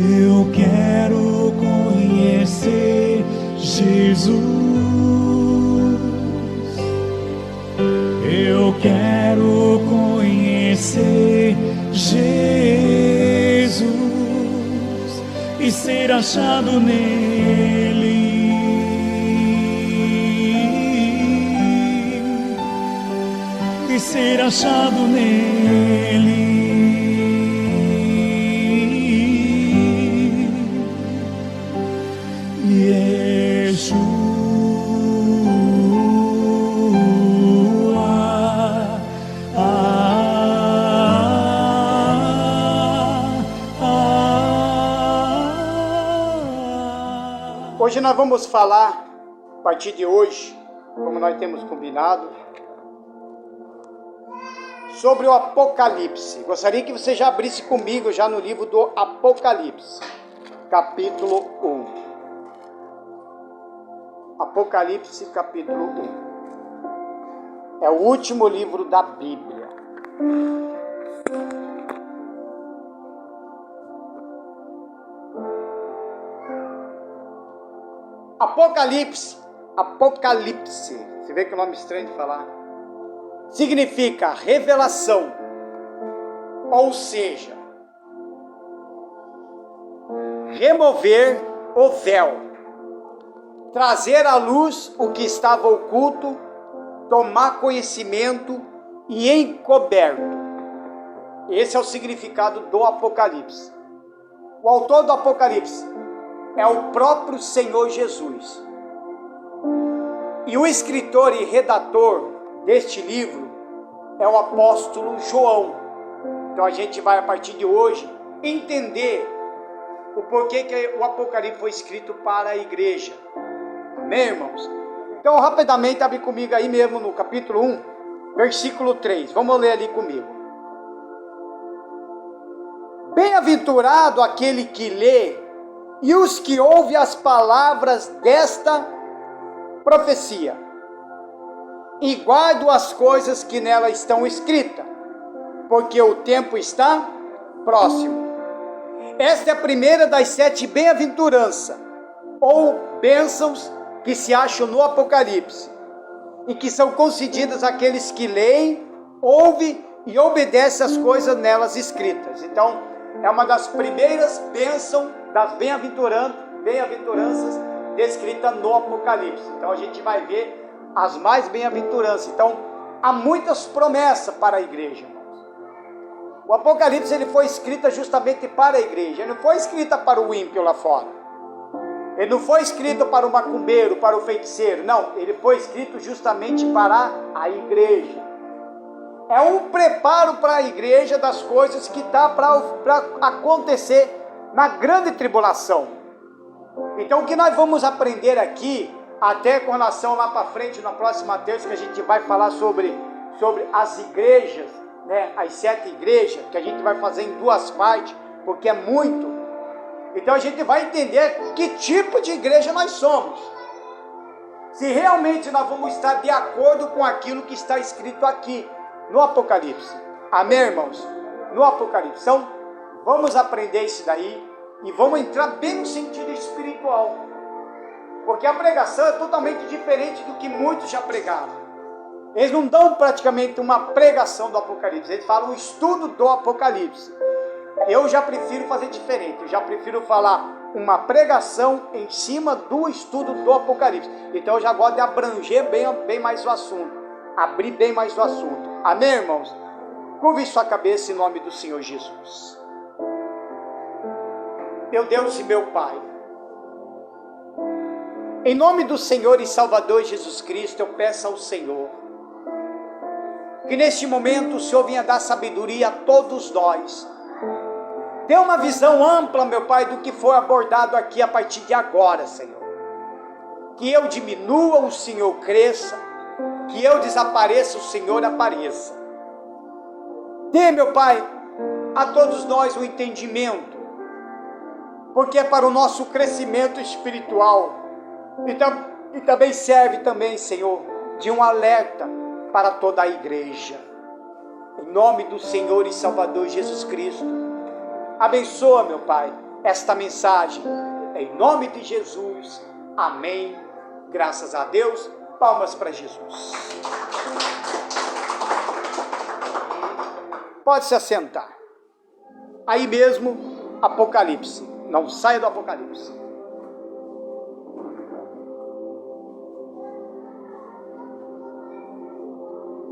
Eu quero conhecer Jesus. Eu quero conhecer Jesus e ser achado nele. E ser achado nele. Hoje nós vamos falar, a partir de hoje, como nós temos combinado, sobre o Apocalipse. Gostaria que você já abrisse comigo já no livro do Apocalipse, capítulo 1. Apocalipse, capítulo 1. É o último livro da Bíblia. Apocalipse, você vê que é um nome estranho de falar, significa revelação, ou seja, remover o véu, trazer à luz o que estava oculto, tomar conhecimento e encoberto. Esse é o significado do Apocalipse. O autor do Apocalipse é o próprio Senhor Jesus. E o escritor e redator deste livro é o apóstolo João. Então a gente vai, a partir de hoje, entender o porquê que o Apocalipse foi escrito para a igreja. Amém, irmãos? Então, rapidamente, abre comigo aí mesmo no capítulo 1, versículo 3. Vamos ler ali comigo. Bem-aventurado aquele que lê e os que ouvem as palavras desta profecia e guardam as coisas que nela estão escritas, porque o tempo está próximo. Esta é a primeira das 7 bem-aventuranças, ou bênçãos, que se acham no Apocalipse, e que são concedidas àqueles que leem, ouvem e obedecem às coisas nelas escritas. Então, é uma das primeiras bênçãos das bem-aventuranças descritas no Apocalipse. Então, a gente vai ver as mais bem-aventuranças. Então, há muitas promessas para a igreja, irmãos. O Apocalipse ele foi escrito justamente para a igreja. Ele não foi escrito para o ímpio lá fora. Ele não foi escrito para o macumbeiro, para o feiticeiro. Não, ele foi escrito justamente para a igreja. É um preparo para a igreja das coisas que está para acontecer na grande tribulação. Então, o que nós vamos aprender aqui, até com relação lá para frente, na próxima terça, que a gente vai falar sobre as igrejas, né? As 7 igrejas, que a gente vai fazer em 2 partes, porque é muito. Então, a gente vai entender que tipo de igreja nós somos. Se realmente nós vamos estar de acordo com aquilo que está escrito aqui no Apocalipse. Amém, irmãos? No Apocalipse. Então, vamos aprender isso daí e vamos entrar bem no sentido espiritual. Porque a pregação é totalmente diferente do que muitos já pregaram. Eles não dão praticamente uma pregação do Apocalipse, eles falam um estudo do Apocalipse. Eu já prefiro fazer diferente, eu já prefiro falar uma pregação em cima do estudo do Apocalipse. Então eu já gosto de abranger bem mais o assunto, abrir bem mais o assunto. Amém, irmãos? Curve sua cabeça em nome do Senhor Jesus. Meu Deus e meu Pai, em nome do Senhor e Salvador Jesus Cristo, eu peço ao Senhor que neste momento o Senhor venha dar sabedoria a todos nós. Dê uma visão ampla, meu Pai, do que foi abordado aqui a partir de agora, Senhor. Que eu diminua, o Senhor cresça. Que eu desapareça, o Senhor apareça. Dê, meu Pai, a todos nós o entendimento, porque é para o nosso crescimento espiritual. E também serve também, Senhor, de um alerta para toda a igreja. Em nome do Senhor e Salvador Jesus Cristo, abençoa, meu Pai, esta mensagem. Em nome de Jesus, amém. Graças a Deus, palmas para Jesus. Pode se assentar. Aí mesmo, Apocalipse. Não saia do Apocalipse.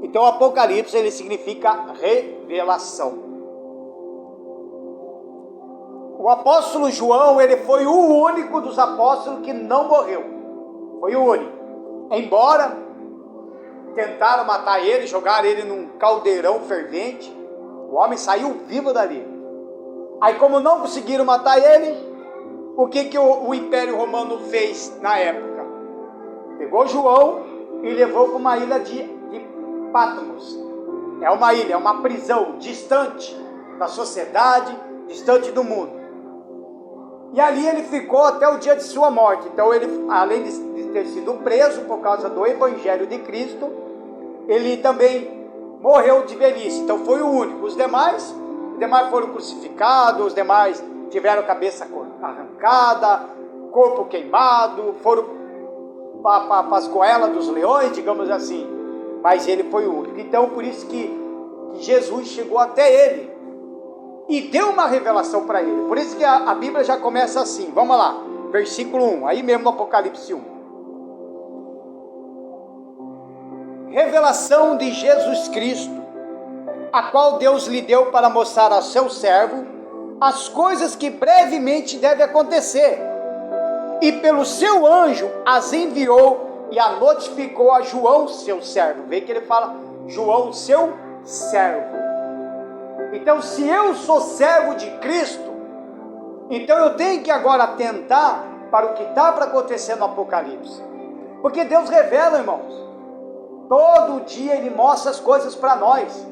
Então, Apocalipse, ele significa revelação. O apóstolo João, ele foi o único dos apóstolos que não morreu. Foi o único. Embora tentaram matar ele, jogar ele num caldeirão fervente, o homem saiu vivo dali. Aí, como não conseguiram matar ele, o que o Império Romano fez na época? Pegou João e levou para uma ilha de Patmos. É uma ilha, é uma prisão distante da sociedade, distante do mundo. E ali ele ficou até o dia de sua morte. Então ele, além de ter sido preso por causa do Evangelho de Cristo, ele também morreu de velhice. Então foi o único. Os demais foram crucificados, os demais tiveram cabeça arrancada, corpo queimado, foram para as goelas dos leões, digamos assim. Mas ele foi o único. Então, por isso que Jesus chegou até ele e deu uma revelação para ele. Por isso que a Bíblia já começa assim. Vamos lá, versículo 1, aí mesmo no Apocalipse 1. Revelação de Jesus Cristo, a qual Deus lhe deu para mostrar a seu servo as coisas que brevemente devem acontecer. E pelo seu anjo as enviou e a notificou a João, seu servo. Vê que ele fala, João, seu servo. Então, se eu sou servo de Cristo, então eu tenho que agora atentar para o que está para acontecer no Apocalipse. Porque Deus revela, irmãos. Todo dia Ele mostra as coisas para nós.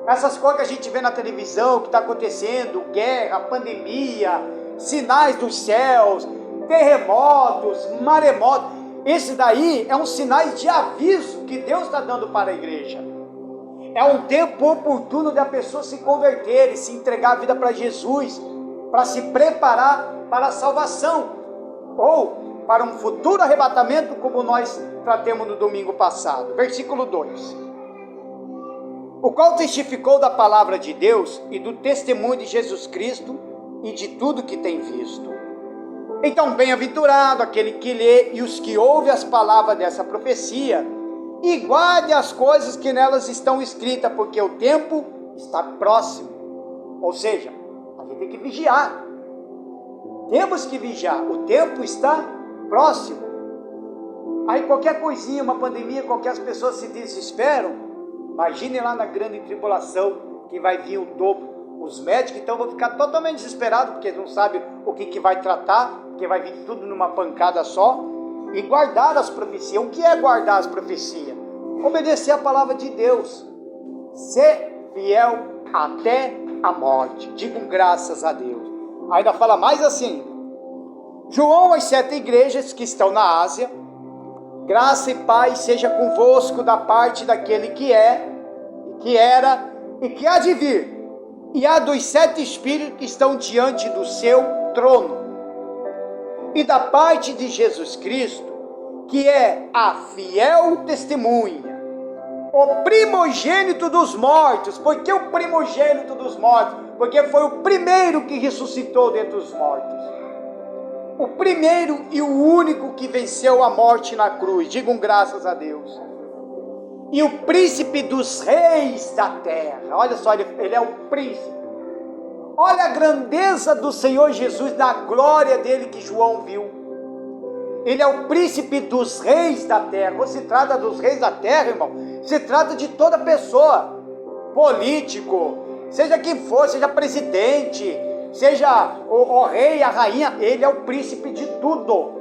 Essas coisas que a gente vê na televisão, que está acontecendo, guerra, pandemia, sinais dos céus, terremotos, maremotos. Esse daí é um sinal de aviso que Deus está dando para a igreja. É um tempo oportuno da pessoa se converter e se entregar a vida para Jesus, para se preparar para a salvação, ou para um futuro arrebatamento, como nós tratamos no domingo passado. Versículo 2. O qual testificou da palavra de Deus e do testemunho de Jesus Cristo e de tudo que tem visto. Então, bem-aventurado aquele que lê e os que ouvem as palavras dessa profecia e guarde as coisas que nelas estão escritas, porque o tempo está próximo. Ou seja, a gente tem que vigiar. Temos que vigiar. O tempo está próximo. Aí qualquer coisinha, uma pandemia, qualquer pessoas se desesperam. Imagine lá na grande tribulação que vai vir o dobro. Os médicos então vão ficar totalmente desesperados, porque eles não sabem o que vai tratar, porque vai vir tudo numa pancada só. E guardar as profecias. O que é guardar as profecias? Obedecer a palavra de Deus. Ser fiel até a morte. Digam graças a Deus. Ainda fala mais assim. João, as 7 igrejas que estão na Ásia. Graça e paz seja convosco da parte daquele que é, que era e que há de vir. E há dos 7 espíritos que estão diante do seu trono. E da parte de Jesus Cristo, que é a fiel testemunha, o primogênito dos mortos. Por que o primogênito dos mortos? Porque foi o primeiro que ressuscitou dentre os mortos. O primeiro e o único que venceu a morte na cruz. Digam graças a Deus. E o príncipe dos reis da terra. Olha só, ele é o príncipe. Olha a grandeza do Senhor Jesus, na glória dele que João viu. Ele é o príncipe dos reis da terra. Quando se trata dos reis da terra, irmão, se trata de toda pessoa, político, seja quem for, seja presidente, seja o rei, a rainha, ele é o príncipe de tudo.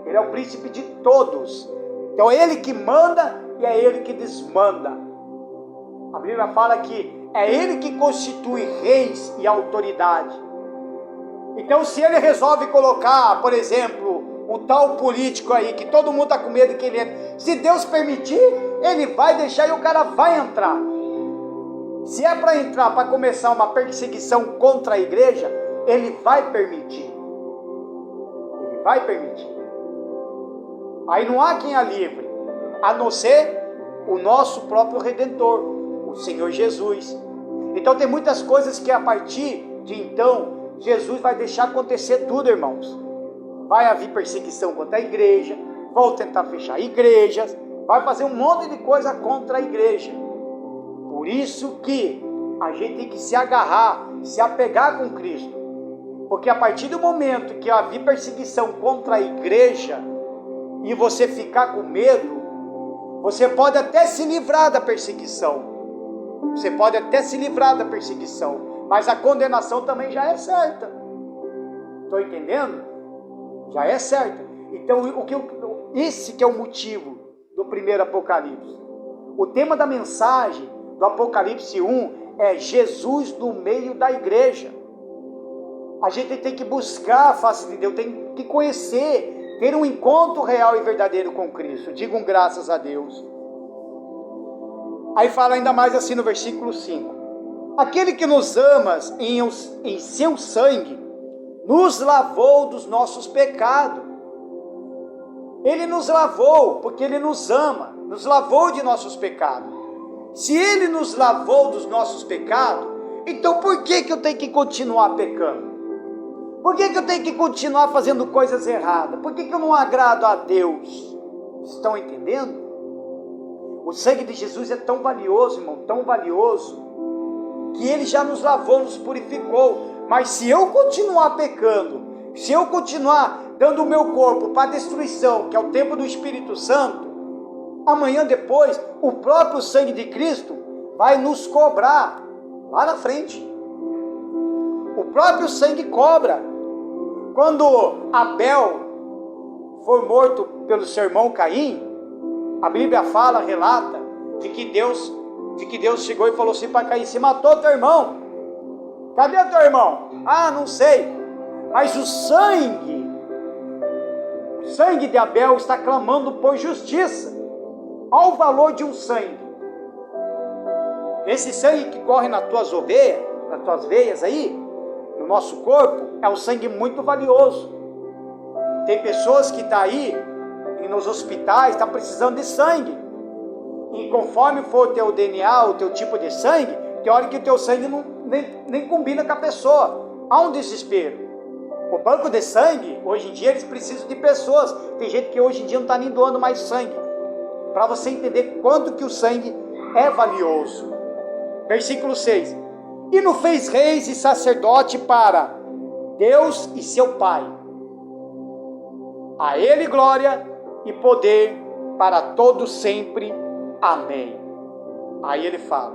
Ele é o príncipe de todos. Então é ele que manda e é ele que desmanda. A Bíblia fala que é ele que constitui reis e autoridade. Então, se ele resolve colocar, por exemplo, um tal político aí, que todo mundo está com medo que ele entre, se Deus permitir, ele vai deixar e o cara vai entrar. Se é para entrar, para começar uma perseguição contra a igreja, Ele vai permitir. Ele vai permitir. Aí não há quem a livre, a não ser o nosso próprio Redentor, o Senhor Jesus. Então tem muitas coisas que a partir de então, Jesus vai deixar acontecer tudo, irmãos. Vai haver perseguição contra a igreja, vão tentar fechar igrejas, vai fazer um monte de coisa contra a igreja. Por isso que a gente tem que se agarrar, se apegar com Cristo. Porque a partir do momento que haver perseguição contra a igreja, e você ficar com medo, você pode até se livrar da perseguição. Você pode até se livrar da perseguição, mas a condenação também já é certa. Estou entendendo? Já é certa. Então, esse que é o motivo do primeiro Apocalipse. O tema da mensagem do Apocalipse 1 é Jesus no meio da igreja. A gente tem que buscar a face de Deus, tem que conhecer, ter um encontro real e verdadeiro com Cristo. Digam graças a Deus. Aí fala ainda mais assim no versículo 5. Aquele que nos ama em seu sangue, nos lavou dos nossos pecados. Ele nos lavou, porque Ele nos ama, nos lavou de nossos pecados. Se Ele nos lavou dos nossos pecados, então por que eu tenho que continuar pecando? Por que eu tenho que continuar fazendo coisas erradas? Por que eu não agrado a Deus? Estão entendendo? O sangue de Jesus é tão valioso, irmão, tão valioso, que Ele já nos lavou, nos purificou. Mas se eu continuar pecando, se eu continuar dando o meu corpo para a destruição, que é o tempo do Espírito Santo, amanhã depois, o próprio sangue de Cristo vai nos cobrar lá na frente. O próprio sangue cobra. Quando Abel foi morto pelo seu irmão Caim, a Bíblia fala, relata, de que Deus chegou e falou assim para Caim: você matou teu irmão. Cadê teu irmão? Ah, não sei. Mas o sangue de Abel está clamando por justiça. Olha o valor de um sangue. Esse sangue que corre nas tuas veias aí, no nosso corpo, é um sangue muito valioso. Tem pessoas que estão aí, e nos hospitais, estão precisando de sangue. E conforme for o teu DNA, o teu tipo de sangue, tem hora que o teu sangue nem combina com a pessoa. Há um desespero. O banco de sangue, hoje em dia, eles precisam de pessoas. Tem gente que hoje em dia não está nem doando mais sangue. Para você entender quanto que o sangue é valioso. Versículo 6. E nos fez reis e sacerdote para Deus e seu Pai. A Ele glória e poder para todos sempre. Amém. Aí ele fala: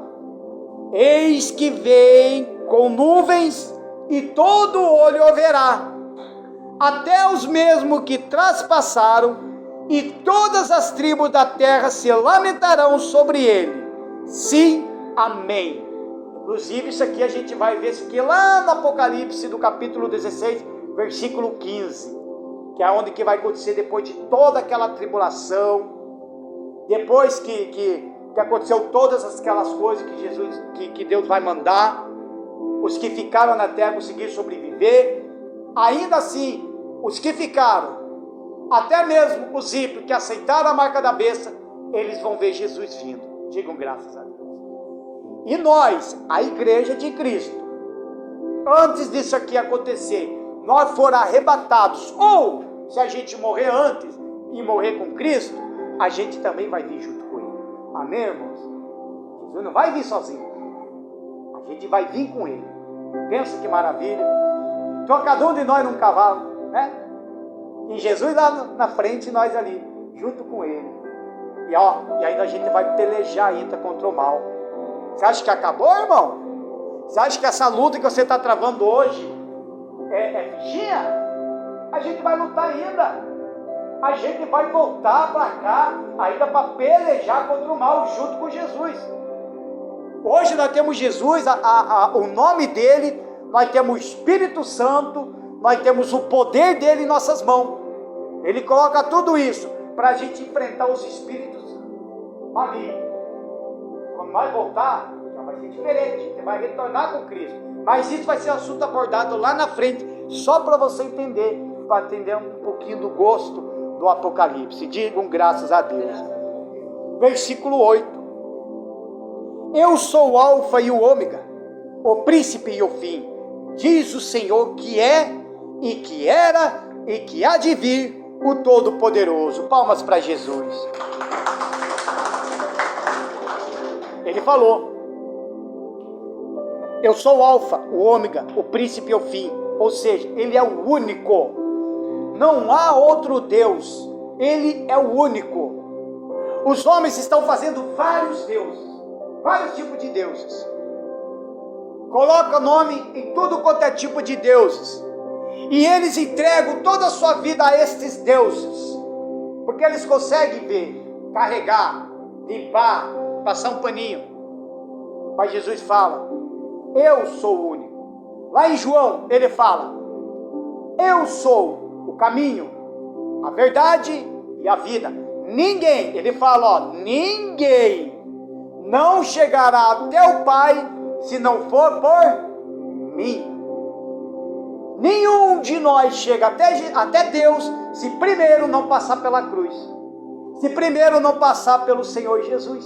eis que vem com nuvens e todo olho o verá, até os mesmos que traspassaram, e todas as tribos da terra se lamentarão sobre ele. Sim, amém. Inclusive isso aqui a gente vai ver isso aqui lá no Apocalipse do capítulo 16, versículo 15, que é onde que vai acontecer depois de toda aquela tribulação, depois que aconteceu todas aquelas coisas que Deus vai mandar, os que ficaram na terra conseguiram sobreviver. Ainda assim, os que ficaram, até mesmo os ímpios que aceitaram a marca da besta, eles vão ver Jesus vindo. Digam graças a Deus. E nós, a igreja de Cristo, antes disso aqui acontecer, nós formos arrebatados, ou se a gente morrer antes e morrer com Cristo, a gente também vai vir junto com Ele. Amém, irmãos? Jesus não vai vir sozinho. A gente vai vir com Ele. Pensa que maravilha. Então cada um de nós num cavalo, né? E Jesus lá na frente e nós ali, junto com Ele. E ainda a gente vai pelejar ainda contra o mal. Você acha que acabou, irmão? Você acha que essa luta que você está travando hoje é vigia? A gente vai lutar ainda. A gente vai voltar para cá ainda para pelejar contra o mal junto com Jesus. Hoje nós temos Jesus, o nome dele, nós temos o Espírito Santo, nós temos o poder dele em nossas mãos. Ele coloca tudo isso para a gente enfrentar os espíritos malignos. Quando nós voltar, já vai ser ser diferente, você vai retornar com Cristo. Mas isso vai ser um assunto abordado lá na frente, só para você entender, para entender um pouquinho do gosto do Apocalipse. Digam graças a Deus. Versículo 8. Eu sou o Alfa e o Ômega, o príncipe e o fim, diz o Senhor que é, e que era, e que há de vir, o Todo-Poderoso. Palmas para Jesus. Ele falou: eu sou o Alfa, o Ômega, o príncipe e o fim. Ou seja, ele é o único. Não há outro Deus. Ele é o único. Os homens estão fazendo vários deuses, vários tipos de deuses. Coloca nome em tudo quanto é tipo de deuses. E eles entregam toda a sua vida a estes deuses. Porque eles conseguem ver, carregar, limpar, passar um paninho. Mas Jesus fala: eu sou o único. Lá em João ele fala: eu sou o caminho, a verdade e a vida. Ninguém, ele fala, ó, ninguém não chegará até o Pai se não for por mim. Nenhum de nós chega até Deus se primeiro não passar pela cruz, se primeiro não passar pelo Senhor Jesus.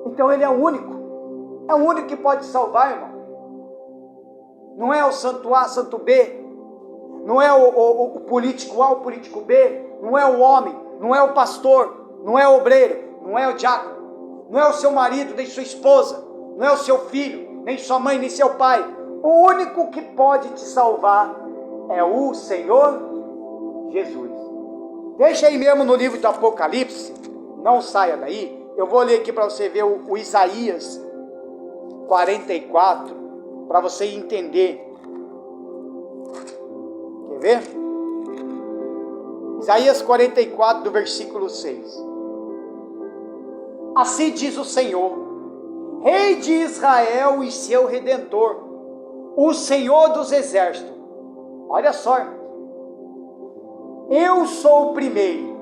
Então ele é o único que pode salvar, irmão. Não é o santo A, santo B, não é o político A, o político B, não é o homem, não é o pastor, não é o obreiro, não é o diácono, não é o seu marido, nem sua esposa, não é o seu filho, nem sua mãe, nem seu pai. O único que pode te salvar é o Senhor Jesus. Deixa aí mesmo no livro do Apocalipse, não saia daí. Eu vou ler aqui para você ver o Isaías 44, para você entender. Quer ver? Isaías 44, do versículo 6. Assim diz o Senhor, Rei de Israel e seu Redentor, o Senhor dos Exércitos. Olha só, irmão. Eu sou o primeiro.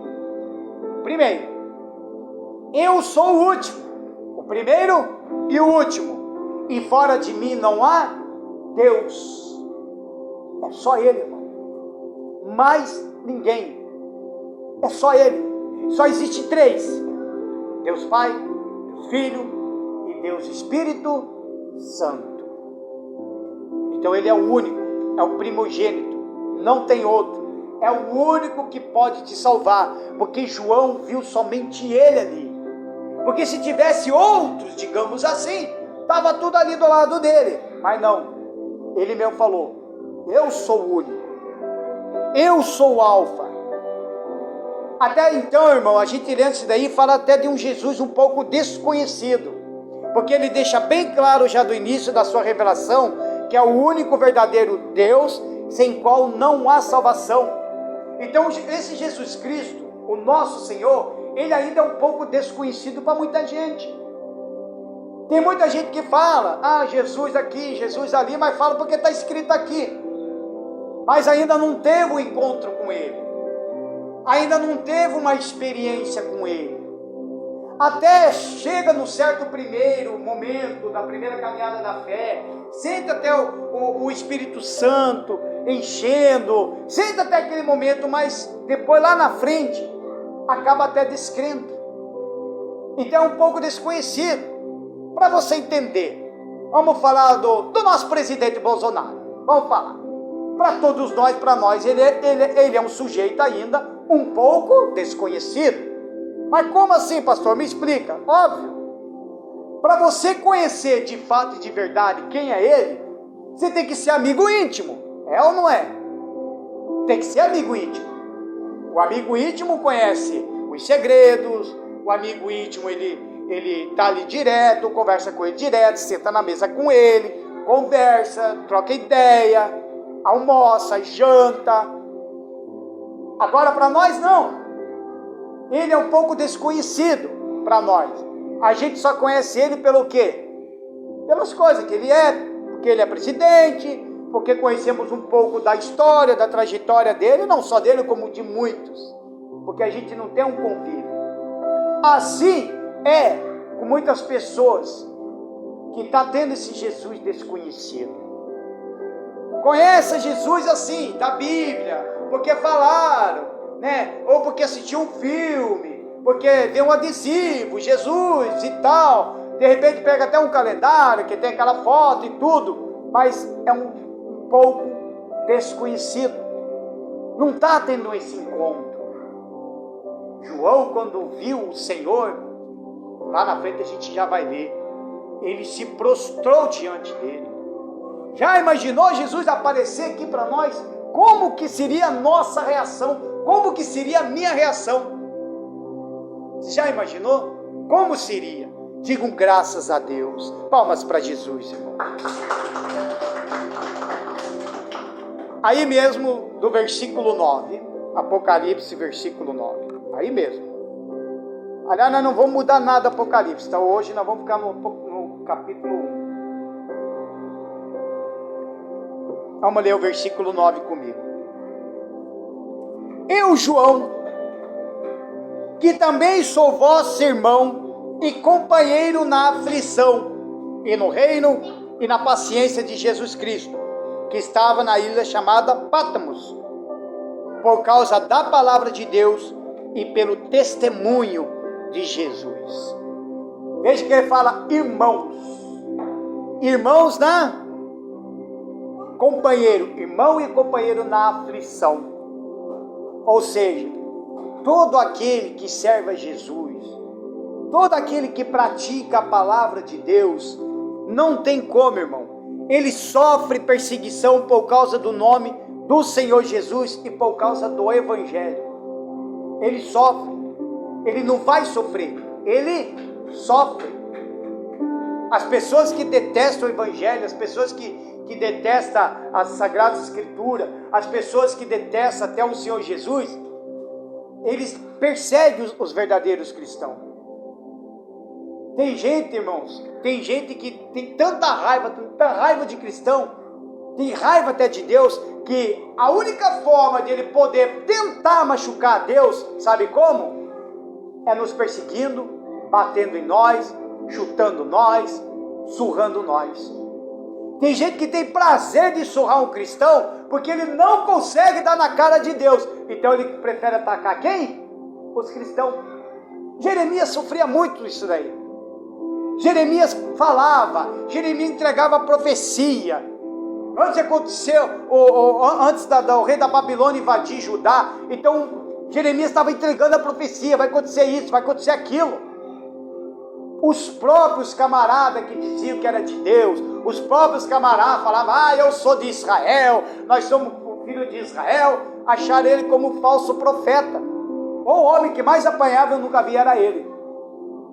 Eu sou o último. O primeiro e o último. E fora de mim não há Deus. É só Ele, irmão. Mais ninguém. É só Ele. Só existe três: Deus Pai, Deus Filho e Deus Espírito Santo. Então ele é o único, é o primogênito, não tem outro. É o único que pode te salvar, porque João viu somente ele ali. Porque se tivesse outros, digamos assim, estava tudo ali do lado dele. Mas não, ele mesmo falou: eu sou o único, eu sou o Alfa. Até então, irmão, a gente lendo isso daí fala até de um Jesus um pouco desconhecido, porque ele deixa bem claro já do início da sua revelação que é o único verdadeiro Deus, sem qual não há salvação. Então esse Jesus Cristo, o nosso Senhor, ele ainda é um pouco desconhecido para muita gente. Tem muita gente que fala: Jesus aqui, Jesus ali, mas fala porque está escrito aqui, mas ainda não teve um encontro com ele, ainda não teve uma experiência com ele. Até chega no certo primeiro momento da primeira caminhada da fé, sente até o Espírito Santo enchendo, sente até aquele momento, mas depois lá na frente acaba até descrendo. Então é um pouco desconhecido. Para você entender, vamos falar do nosso presidente Bolsonaro. Vamos falar. Para todos nós, para nós, ele é um sujeito ainda um pouco desconhecido. Mas como assim, pastor? Me explica. Óbvio. Para você conhecer de fato e de verdade quem é ele, você tem que ser amigo íntimo. É ou não é? Tem que ser amigo íntimo. O amigo íntimo conhece os segredos. O amigo íntimo, ele está ali direto, conversa com ele direto, senta na mesa com ele, conversa, troca ideia, almoça, janta. Agora para nós não. Ele é um pouco desconhecido para nós. A gente só conhece ele pelo quê? Pelas coisas que ele é, porque ele é presidente, porque conhecemos um pouco da história, da trajetória dele, não só dele, como de muitos, porque a gente não tem um convívio. Assim é com muitas pessoas que está tendo esse Jesus desconhecido. Conhece Jesus assim, da Bíblia, porque falaram, né? Ou porque assistiu um filme, porque deu um adesivo, Jesus e tal. De repente pega até um calendário que tem aquela foto e tudo, mas é um pouco desconhecido. Não está tendo esse encontro. João, quando viu o Senhor, lá na frente a gente já vai ver, ele se prostrou diante dele. Já imaginou Jesus aparecer aqui para nós? Como que seria a nossa reação? Como que seria a minha reação? Você já imaginou? Como seria? Digam graças a Deus. Palmas para Jesus, irmão. Aí mesmo, do versículo 9, Apocalipse, versículo 9. Aí mesmo. Aliás, nós não vamos mudar nada do Apocalipse, então hoje nós vamos ficar no capítulo 1. Vamos ler o versículo 9 comigo. Eu, João, que também sou vosso irmão e companheiro na aflição, e no reino e na paciência de Jesus Cristo, que estava na ilha chamada Patmos, por causa da palavra de Deus e pelo testemunho de Jesus. Veja que ele fala irmãos. Irmãos na companheiro, irmão e companheiro na aflição. Ou seja, todo aquele que serve a Jesus, todo aquele que pratica a palavra de Deus, não tem como, irmão. Ele sofre perseguição por causa do nome do Senhor Jesus e por causa do Evangelho. Ele sofre. Ele não vai sofrer, ele sofre. As pessoas que detestam o Evangelho, as pessoas que detestam as Sagradas Escrituras, as pessoas que detestam até o Senhor Jesus, eles perseguem os verdadeiros cristãos. Tem gente, irmãos, tem gente que tem tanta raiva de cristão, tem raiva até de Deus, que a única forma de ele poder tentar machucar a Deus, sabe como? É nos perseguindo, batendo em nós, chutando nós, surrando nós. Tem gente que tem prazer de surrar um cristão, porque ele não consegue dar na cara de Deus. Então ele prefere atacar quem? Os cristãos. Jeremias sofria muito isso daí. Jeremias falava, Jeremias entregava profecia. Antes aconteceu, antes do rei da Babilônia invadir Judá, então Jeremias estava entregando a profecia, vai acontecer isso, vai acontecer aquilo. Os próprios camaradas que diziam que era de Deus, os próprios camaradas falavam, eu sou de Israel, nós somos o filho de Israel, acharam ele como falso profeta. O homem que mais apanhava eu nunca vi era ele.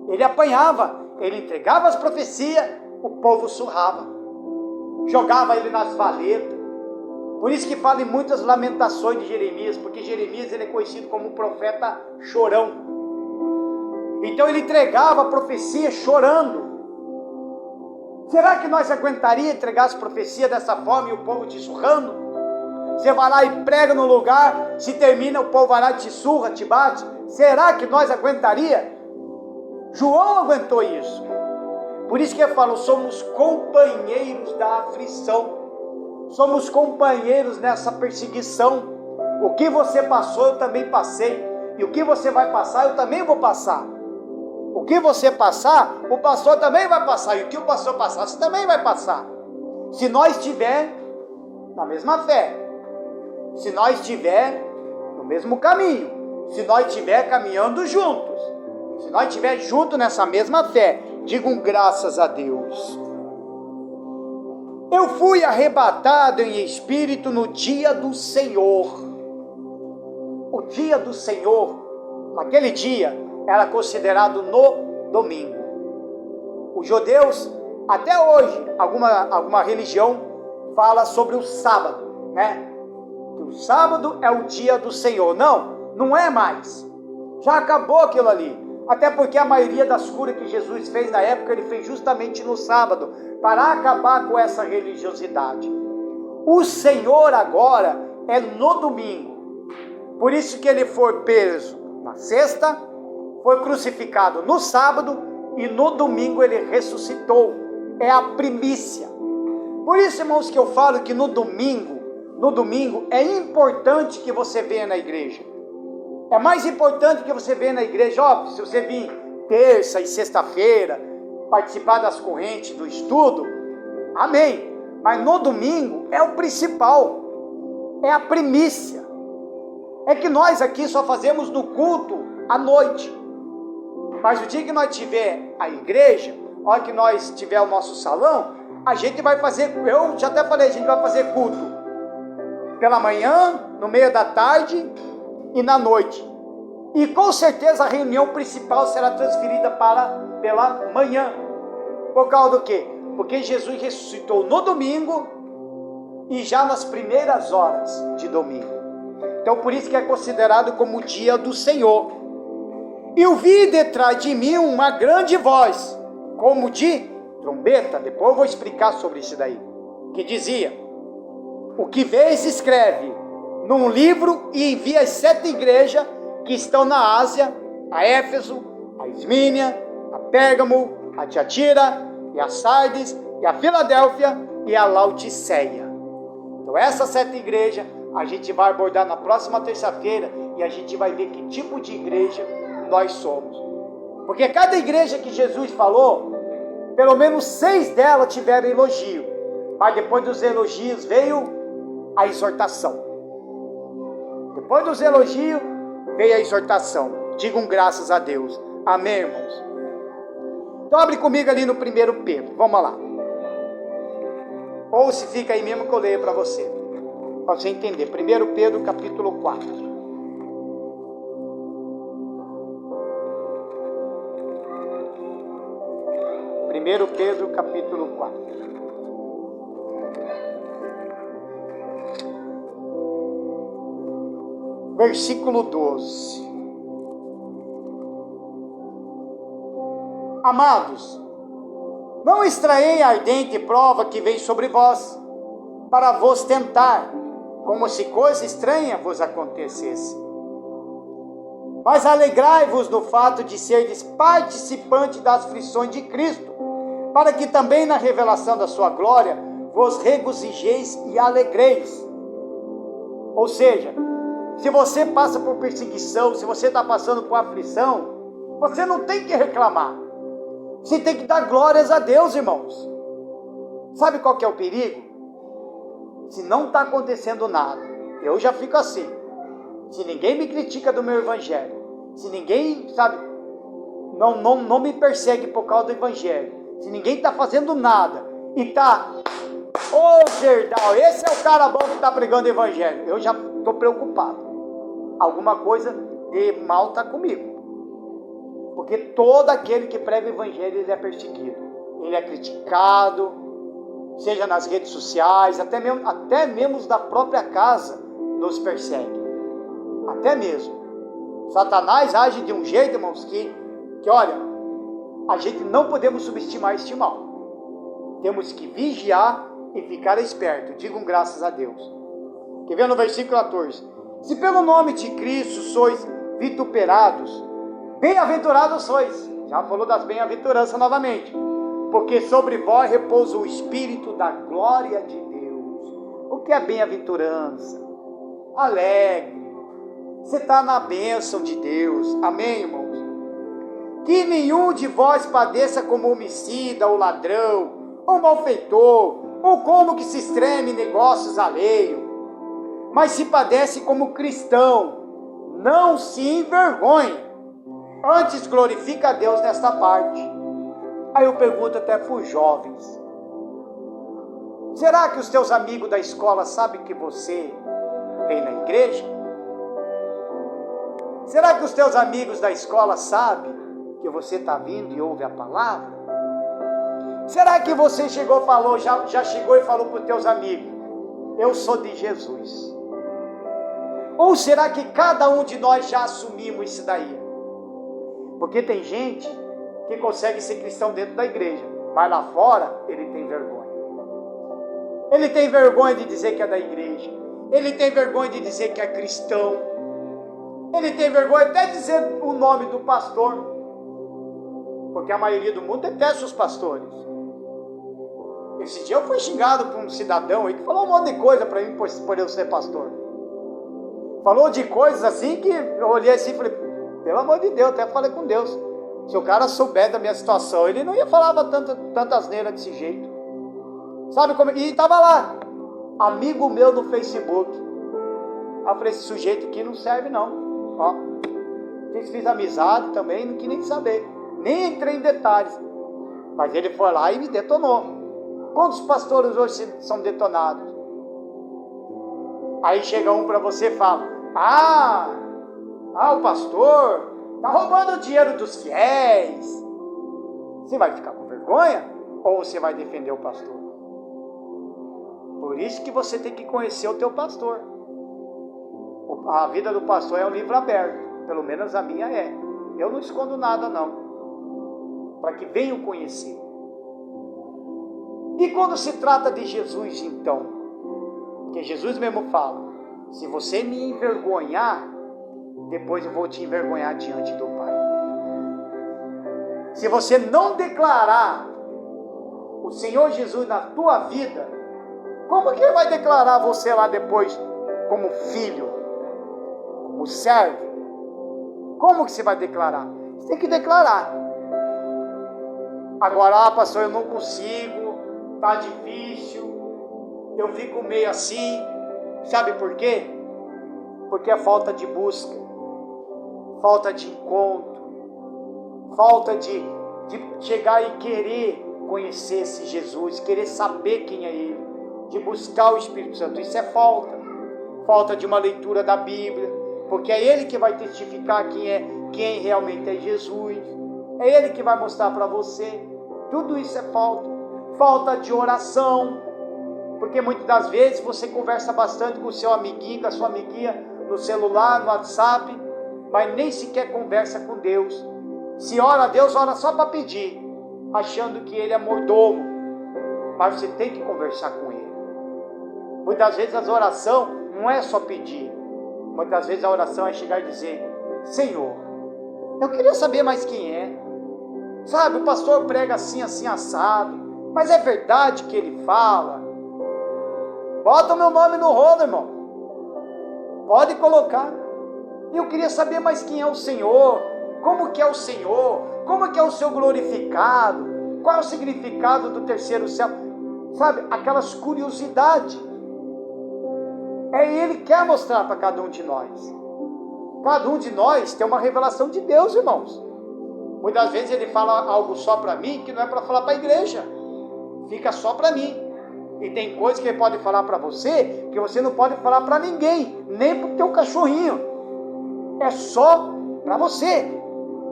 Ele apanhava, ele entregava as profecias, o povo surrava, jogava ele nas valetas. Por isso que fala em muitas lamentações de Jeremias, porque Jeremias ele é conhecido como um profeta chorão. Então ele entregava a profecia chorando. Será que nós aguentaríamos entregar as profecias dessa forma e o povo te surrando? Você vai lá e prega no lugar, se termina, o povo vai lá e te surra, te bate. Será que nós aguentaríamos? João aguentou isso. Por isso que ele falou, somos companheiros da aflição. Somos companheiros nessa perseguição. O que você passou, eu também passei. E o que você vai passar, eu também vou passar. O que você passar, o pastor também vai passar. E o que o pastor passar, você também vai passar. Se nós estiver na mesma fé. Se nós estiver no mesmo caminho. Se nós estiver caminhando juntos. Se nós estiver juntos nessa mesma fé. Digam graças a Deus. Eu fui arrebatado em espírito no dia do Senhor. O dia do Senhor, naquele dia, era considerado no domingo. Os judeus, até hoje, alguma religião fala sobre o sábado, né? Que o sábado é o dia do Senhor. Não, não é mais. Já acabou aquilo ali. Até porque a maioria das curas que Jesus fez na época, ele fez justamente no sábado, para acabar com essa religiosidade. O Senhor agora é no domingo. Por isso que ele foi preso na sexta, foi crucificado no sábado e no domingo ele ressuscitou. é a primícia. Por isso, irmãos, que eu falo que no domingo é importante que você venha na igreja. É mais importante que você venha na igreja. Ó, se você vir terça e sexta-feira, participar das correntes do estudo, amém. Mas no domingo é o principal, é a primícia. É que nós aqui só fazemos no culto à noite. Mas o dia que nós tiver a igreja, a hora que nós tiver o nosso salão, a gente vai fazer, eu já até falei, a gente vai fazer culto pela manhã, no meio da tarde e na noite. E com certeza a reunião principal será transferida pela manhã. Por causa do quê? Porque Jesus ressuscitou no domingo e já nas primeiras horas de domingo. Então por isso que é considerado como o dia do Senhor. E ouvi detrás de mim uma grande voz, como de trombeta. Depois eu vou explicar sobre isso daí. Que dizia: o que vês escreve num livro e envia às 7 igrejas que estão na Ásia, a Éfeso, a Esmínia, a Pérgamo, a Tiatira, e a Sardes, e a Filadélfia, e a Laodiceia. Então essas 7 igrejas a gente vai abordar na próxima terça-feira, e a gente vai ver que tipo de igreja nós somos. Porque cada igreja que Jesus falou, pelo menos 6 delas tiveram elogio, mas depois dos elogios veio a exortação. Depois dos elogios veio a exortação. Digam graças a Deus. Amém, irmãos? Então abre comigo ali no 1 Pedro. Vamos lá. Ou se fica aí mesmo que eu leio para você. Para você entender. 1 Pedro capítulo 4. Primeiro Pedro capítulo 4. Versículo 12. Amados, não extraei a ardente prova que vem sobre vós, para vos tentar, como se coisa estranha vos acontecesse. Mas alegrai-vos no fato de serdes participante das aflições de Cristo, para que também na revelação da sua glória vos regozijeis e alegreis. Ou seja, se você passa por perseguição, se você está passando por aflição, você não tem que reclamar. Você tem que dar glórias a Deus, irmãos. Sabe qual que é o perigo? Se não está acontecendo nada, eu já fico assim. Se ninguém me critica do meu evangelho, se ninguém, sabe, não me persegue por causa do evangelho, se ninguém está fazendo nada e está, Gerdau, esse é o cara bom que está pregando o evangelho, eu já estou preocupado. Alguma coisa de mal está comigo. Porque todo aquele que prega o evangelho, ele é perseguido, ele é criticado, seja nas redes sociais, até mesmo da própria casa nos persegue, até mesmo. Satanás age de um jeito, irmãos, que olha, a gente não podemos subestimar este mal. Temos que vigiar e ficar esperto. Digam graças a Deus. Quer ver no versículo 14? Se pelo nome de Cristo sois vituperados, bem-aventurados sois. Já falou das bem-aventuranças novamente. Porque sobre vós repousa o Espírito da glória de Deus. O que é bem-aventurança? Alegre. Você está na bênção de Deus. Amém, irmãos? Que nenhum de vós padeça como homicida, ou ladrão, ou malfeitor, ou como que se estreme em negócios alheios. Mas se padece como cristão, não se envergonhe. Antes glorifica a Deus nesta parte. Aí eu pergunto até para os jovens: será que os teus amigos da escola sabem que você vem na igreja? Será que os teus amigos da escola sabem que você está vindo e ouve a palavra? Será que você já chegou e falou para os teus amigos: eu sou de Jesus? Ou será que cada um de nós já assumimos isso daí? Porque tem gente que consegue ser cristão dentro da igreja, mas lá fora ele tem vergonha. Ele tem vergonha de dizer que é da igreja. Ele tem vergonha de dizer que é cristão. Ele tem vergonha até de dizer o nome do pastor. Porque a maioria do mundo detesta os pastores. Esse dia eu fui xingado por um cidadão aí que falou um monte de coisa para mim por eu ser pastor. Falou de coisas assim que eu olhei assim e falei, pelo amor de Deus, até falei com Deus. Se o cara souber da minha situação, ele não ia falar tanta asneira desse jeito. Sabe como? E estava lá, amigo meu no Facebook. Aí eu falei, esse sujeito aqui não serve não. Ó, fiz amizade também, não quis nem saber. Nem entrei em detalhes. Mas ele foi lá e me detonou. Quantos pastores hoje são detonados? Aí chega um para você e fala, o pastor está roubando o dinheiro dos fiéis. Você vai ficar com vergonha? Ou você vai defender o pastor? Por isso que você tem que conhecer o teu pastor. A vida do pastor é um livro aberto. Pelo menos a minha é. Eu não escondo nada não. Para que venham conhecer. E quando se trata de Jesus então? Porque Jesus mesmo fala, se você me envergonhar, depois eu vou te envergonhar diante do Pai. Se você não declarar o Senhor Jesus na tua vida, como que Ele vai declarar você lá depois como filho, como servo? Como que você vai declarar? Você tem que declarar. Agora, pastor, eu não consigo, tá difícil, eu fico meio assim. Sabe por quê? Porque é falta de busca, falta de encontro, falta de chegar e querer conhecer esse Jesus, querer saber quem é Ele, de buscar o Espírito Santo. Isso é falta de uma leitura da Bíblia, porque é Ele que vai testificar quem realmente é Jesus, é Ele que vai mostrar para você. Tudo isso é falta de oração, porque muitas das vezes você conversa bastante com o seu amiguinho, com a sua amiguinha, no celular, no WhatsApp, mas nem sequer conversa com Deus. Se ora a Deus, ora só para pedir, achando que Ele é mordomo, mas você tem que conversar com Ele. Muitas vezes a oração não é só pedir, muitas vezes a oração é chegar e dizer, Senhor, eu queria saber mais quem é. Sabe, o pastor prega assim, assim, assado, mas é verdade que ele fala? Bota o meu nome no rolo, irmão. Pode colocar. Eu queria saber mais quem é o Senhor, como que é o Senhor, como que é o seu glorificado, qual é o significado do terceiro céu, sabe, aquelas curiosidades. Ele quer mostrar para cada um de nós. Cada um de nós tem uma revelação de Deus, irmãos. Muitas vezes Ele fala algo só para mim, que não é para falar para a igreja, fica só para mim. E tem coisas que Ele pode falar para você, que você não pode falar para ninguém, nem para o teu cachorrinho. É só para você.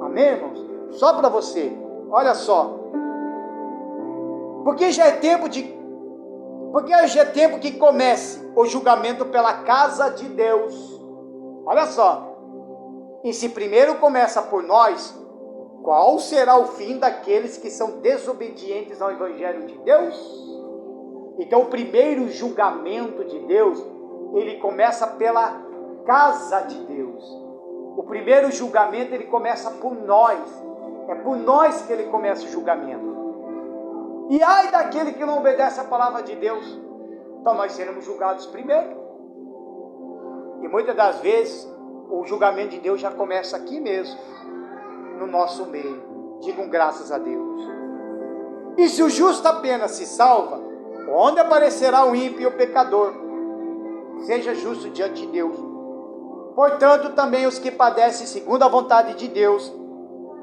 Amém, irmãos? Só para você. Olha só. Porque já é tempo que comece o julgamento pela casa de Deus. Olha só. E se primeiro começa por nós, qual será o fim daqueles que são desobedientes ao Evangelho de Deus? Então o primeiro julgamento de Deus, ele começa pela casa de Deus. O primeiro julgamento, ele começa por nós. É por nós que ele começa o julgamento. E ai daquele que não obedece a palavra de Deus. Então nós seremos julgados primeiro. E muitas das vezes, o julgamento de Deus já começa aqui mesmo, no nosso meio. Digam graças a Deus. E se o justo apenas se salva, onde aparecerá o ímpio e o pecador? Seja justo diante de Deus. Portanto, também os que padecem segundo a vontade de Deus,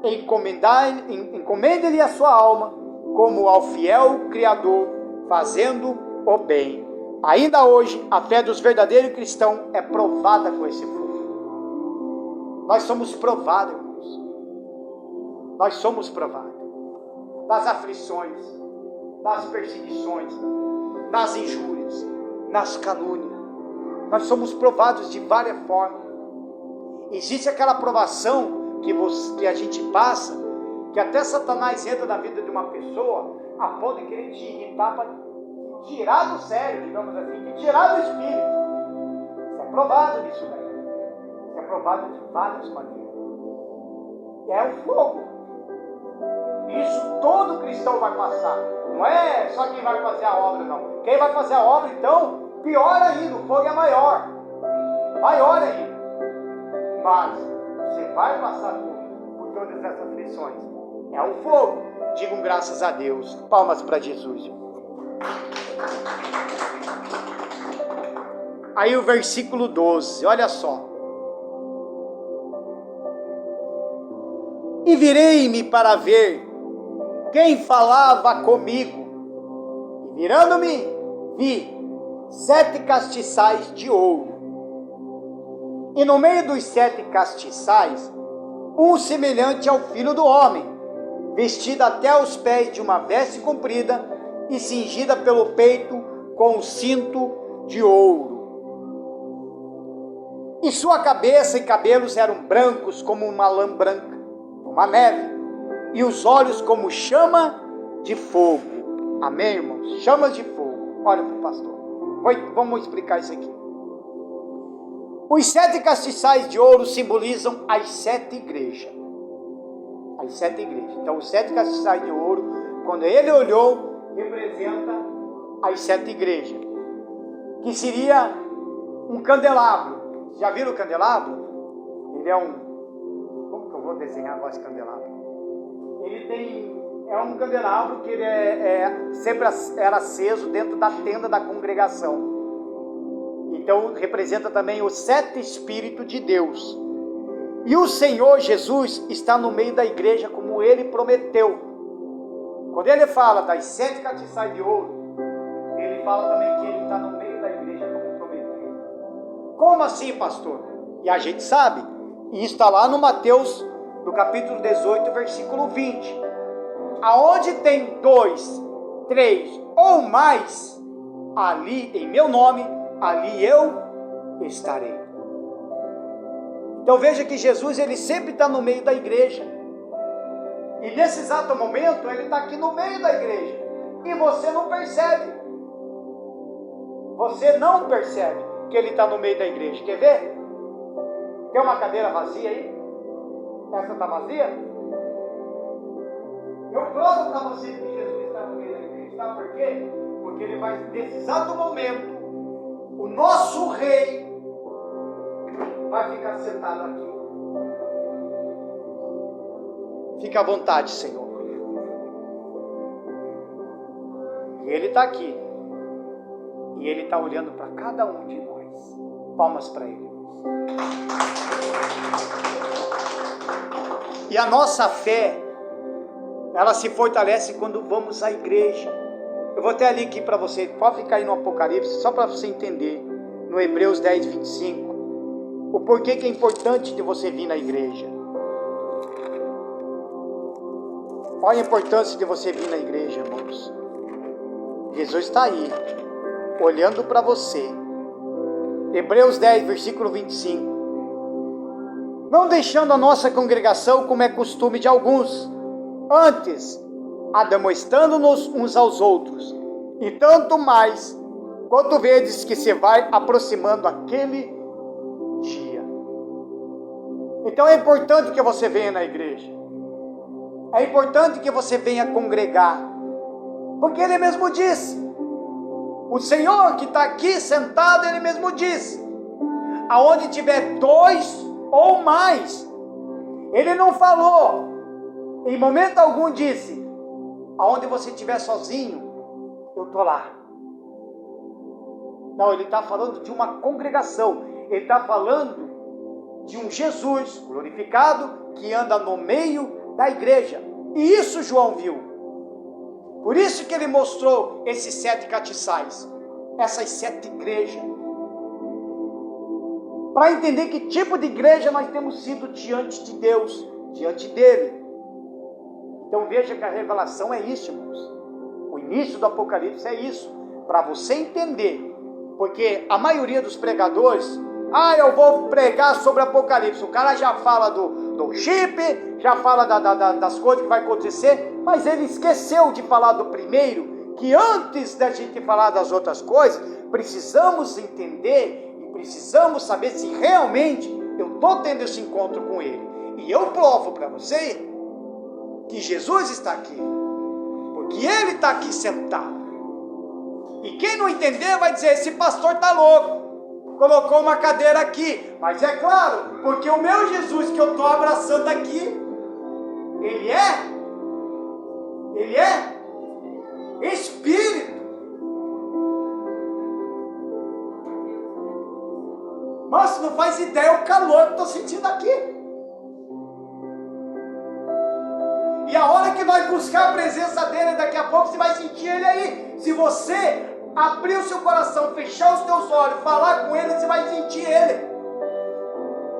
encomende-lhe a sua alma, como ao fiel Criador, fazendo o bem. Ainda hoje, a fé dos verdadeiros cristãos é provada com esse fogo. Nós somos provados, irmãos. Nós somos provados. Das aflições, das perseguições, nas injúrias, nas calúnias. Nós somos provados de várias formas. Existe aquela provação que a gente passa, que até Satanás entra na vida de uma pessoa, a ponto de querer te irritar para tirar do sério, digamos assim, de tirar do espírito. Isso é provado nisso daí. Isso é provado de várias maneiras. É o fogo. Isso todo cristão vai passar. Não é só quem vai fazer a obra, não. Quem vai fazer a obra, então, pior ainda, o fogo é maior. Maior ainda. Mas você vai passar por todas essas aflições. É o fogo. Digam graças a Deus. Palmas para Jesus. Aí o versículo 12, olha só. E virei-me para ver quem falava comigo. E virando-me, vi 7 castiçais de ouro. E no meio dos 7 castiçais, um semelhante ao Filho do Homem, vestido até os pés de uma veste comprida e cingida pelo peito com um cinto de ouro. E sua cabeça e cabelos eram brancos como uma lã branca, como a neve, e os olhos como chama de fogo. Amém, irmãos? Chamas de fogo. Olha para o pastor. Vamos explicar isso aqui. Os 7 castiçais de ouro simbolizam as 7 igrejas. As 7 igrejas. Então, os 7 castiçais de ouro, quando ele olhou, representa as 7 igrejas. Que seria um candelabro. Já viram o candelabro? Ele é um... Como que eu vou desenhar agora esse candelabro? Ele tem... É um candelabro que ele sempre era aceso dentro da tenda da congregação. Então representa também os 7 Espíritos de Deus. E o Senhor Jesus está no meio da igreja como ele prometeu. Quando ele fala das 7 castiçais de ouro, ele fala também que ele está no meio da igreja como prometeu. Como assim, pastor? E a gente sabe. E está lá no Mateus, no capítulo 18, versículo 20. Aonde tem 2, 3 ou mais, ali em meu nome, ali eu estarei. Então veja que Jesus, ele sempre está no meio da igreja. E nesse exato momento, ele está aqui no meio da igreja. E você não percebe. Você não percebe que ele está no meio da igreja. Quer ver? Tem uma cadeira vazia aí? Essa está vazia? Eu provo para você que Jesus está no meio da igreja. Sabe por quê? Porque ele vai, nesse exato momento, o nosso rei vai ficar sentado aqui. Fica à vontade, Senhor. E ele está aqui. E ele está olhando para cada um de nós. Palmas para ele. E a nossa fé, ela se fortalece quando vamos à igreja. Eu vou até ali aqui para você, pode ficar aí no Apocalipse, só para você entender, no Hebreus 10, 25, o porquê que é importante de você vir na igreja. Olha a importância de você vir na igreja, irmãos. Jesus está aí, olhando para você. Hebreus 10, versículo 25. Não deixando a nossa congregação como é costume de alguns, antes, admoestando-nos uns aos outros, e tanto mais, quanto vedes que se vai aproximando aquele dia. Então é importante que você venha na igreja. É importante que você venha congregar. Porque ele mesmo disse, o Senhor que está aqui sentado, ele mesmo disse, aonde tiver 2 ou mais, ele não falou, em momento algum disse, aonde você estiver sozinho, eu estou lá. Não, ele está falando de uma congregação, ele está falando de um Jesus glorificado que anda no meio da igreja. E isso João viu. Por isso que ele mostrou esses 7 castiçais, essas 7 igrejas, para entender que tipo de igreja nós temos sido diante de Deus, diante dele. Então veja que a revelação é isso, irmãos. O início do Apocalipse é isso, para você entender. Porque a maioria dos pregadores, eu vou pregar sobre Apocalipse. O cara já fala do chip, já fala das coisas que vai acontecer, mas ele esqueceu de falar do primeiro, que antes da gente falar das outras coisas, precisamos entender e precisamos saber se realmente eu estou tendo esse encontro com ele. E eu provo para você que Jesus está aqui, que ele está aqui sentado. E quem não entender vai dizer, esse pastor está louco, colocou uma cadeira aqui. Mas é claro, porque o meu Jesus que eu estou abraçando aqui, Ele é Espírito. Mas não faz ideia o calor que estou sentindo aqui. E a hora que nós buscar a presença dele, daqui a pouco você vai sentir ele aí. Se você abrir o seu coração, fechar os teus olhos, falar com ele, você vai sentir ele.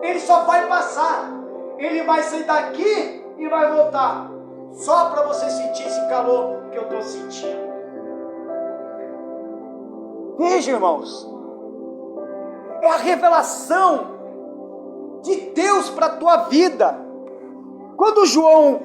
Ele só vai passar. Ele vai sair daqui e vai voltar. Só para você sentir esse calor que eu estou sentindo. Veja, irmãos. É a revelação de Deus para a tua vida. Quando João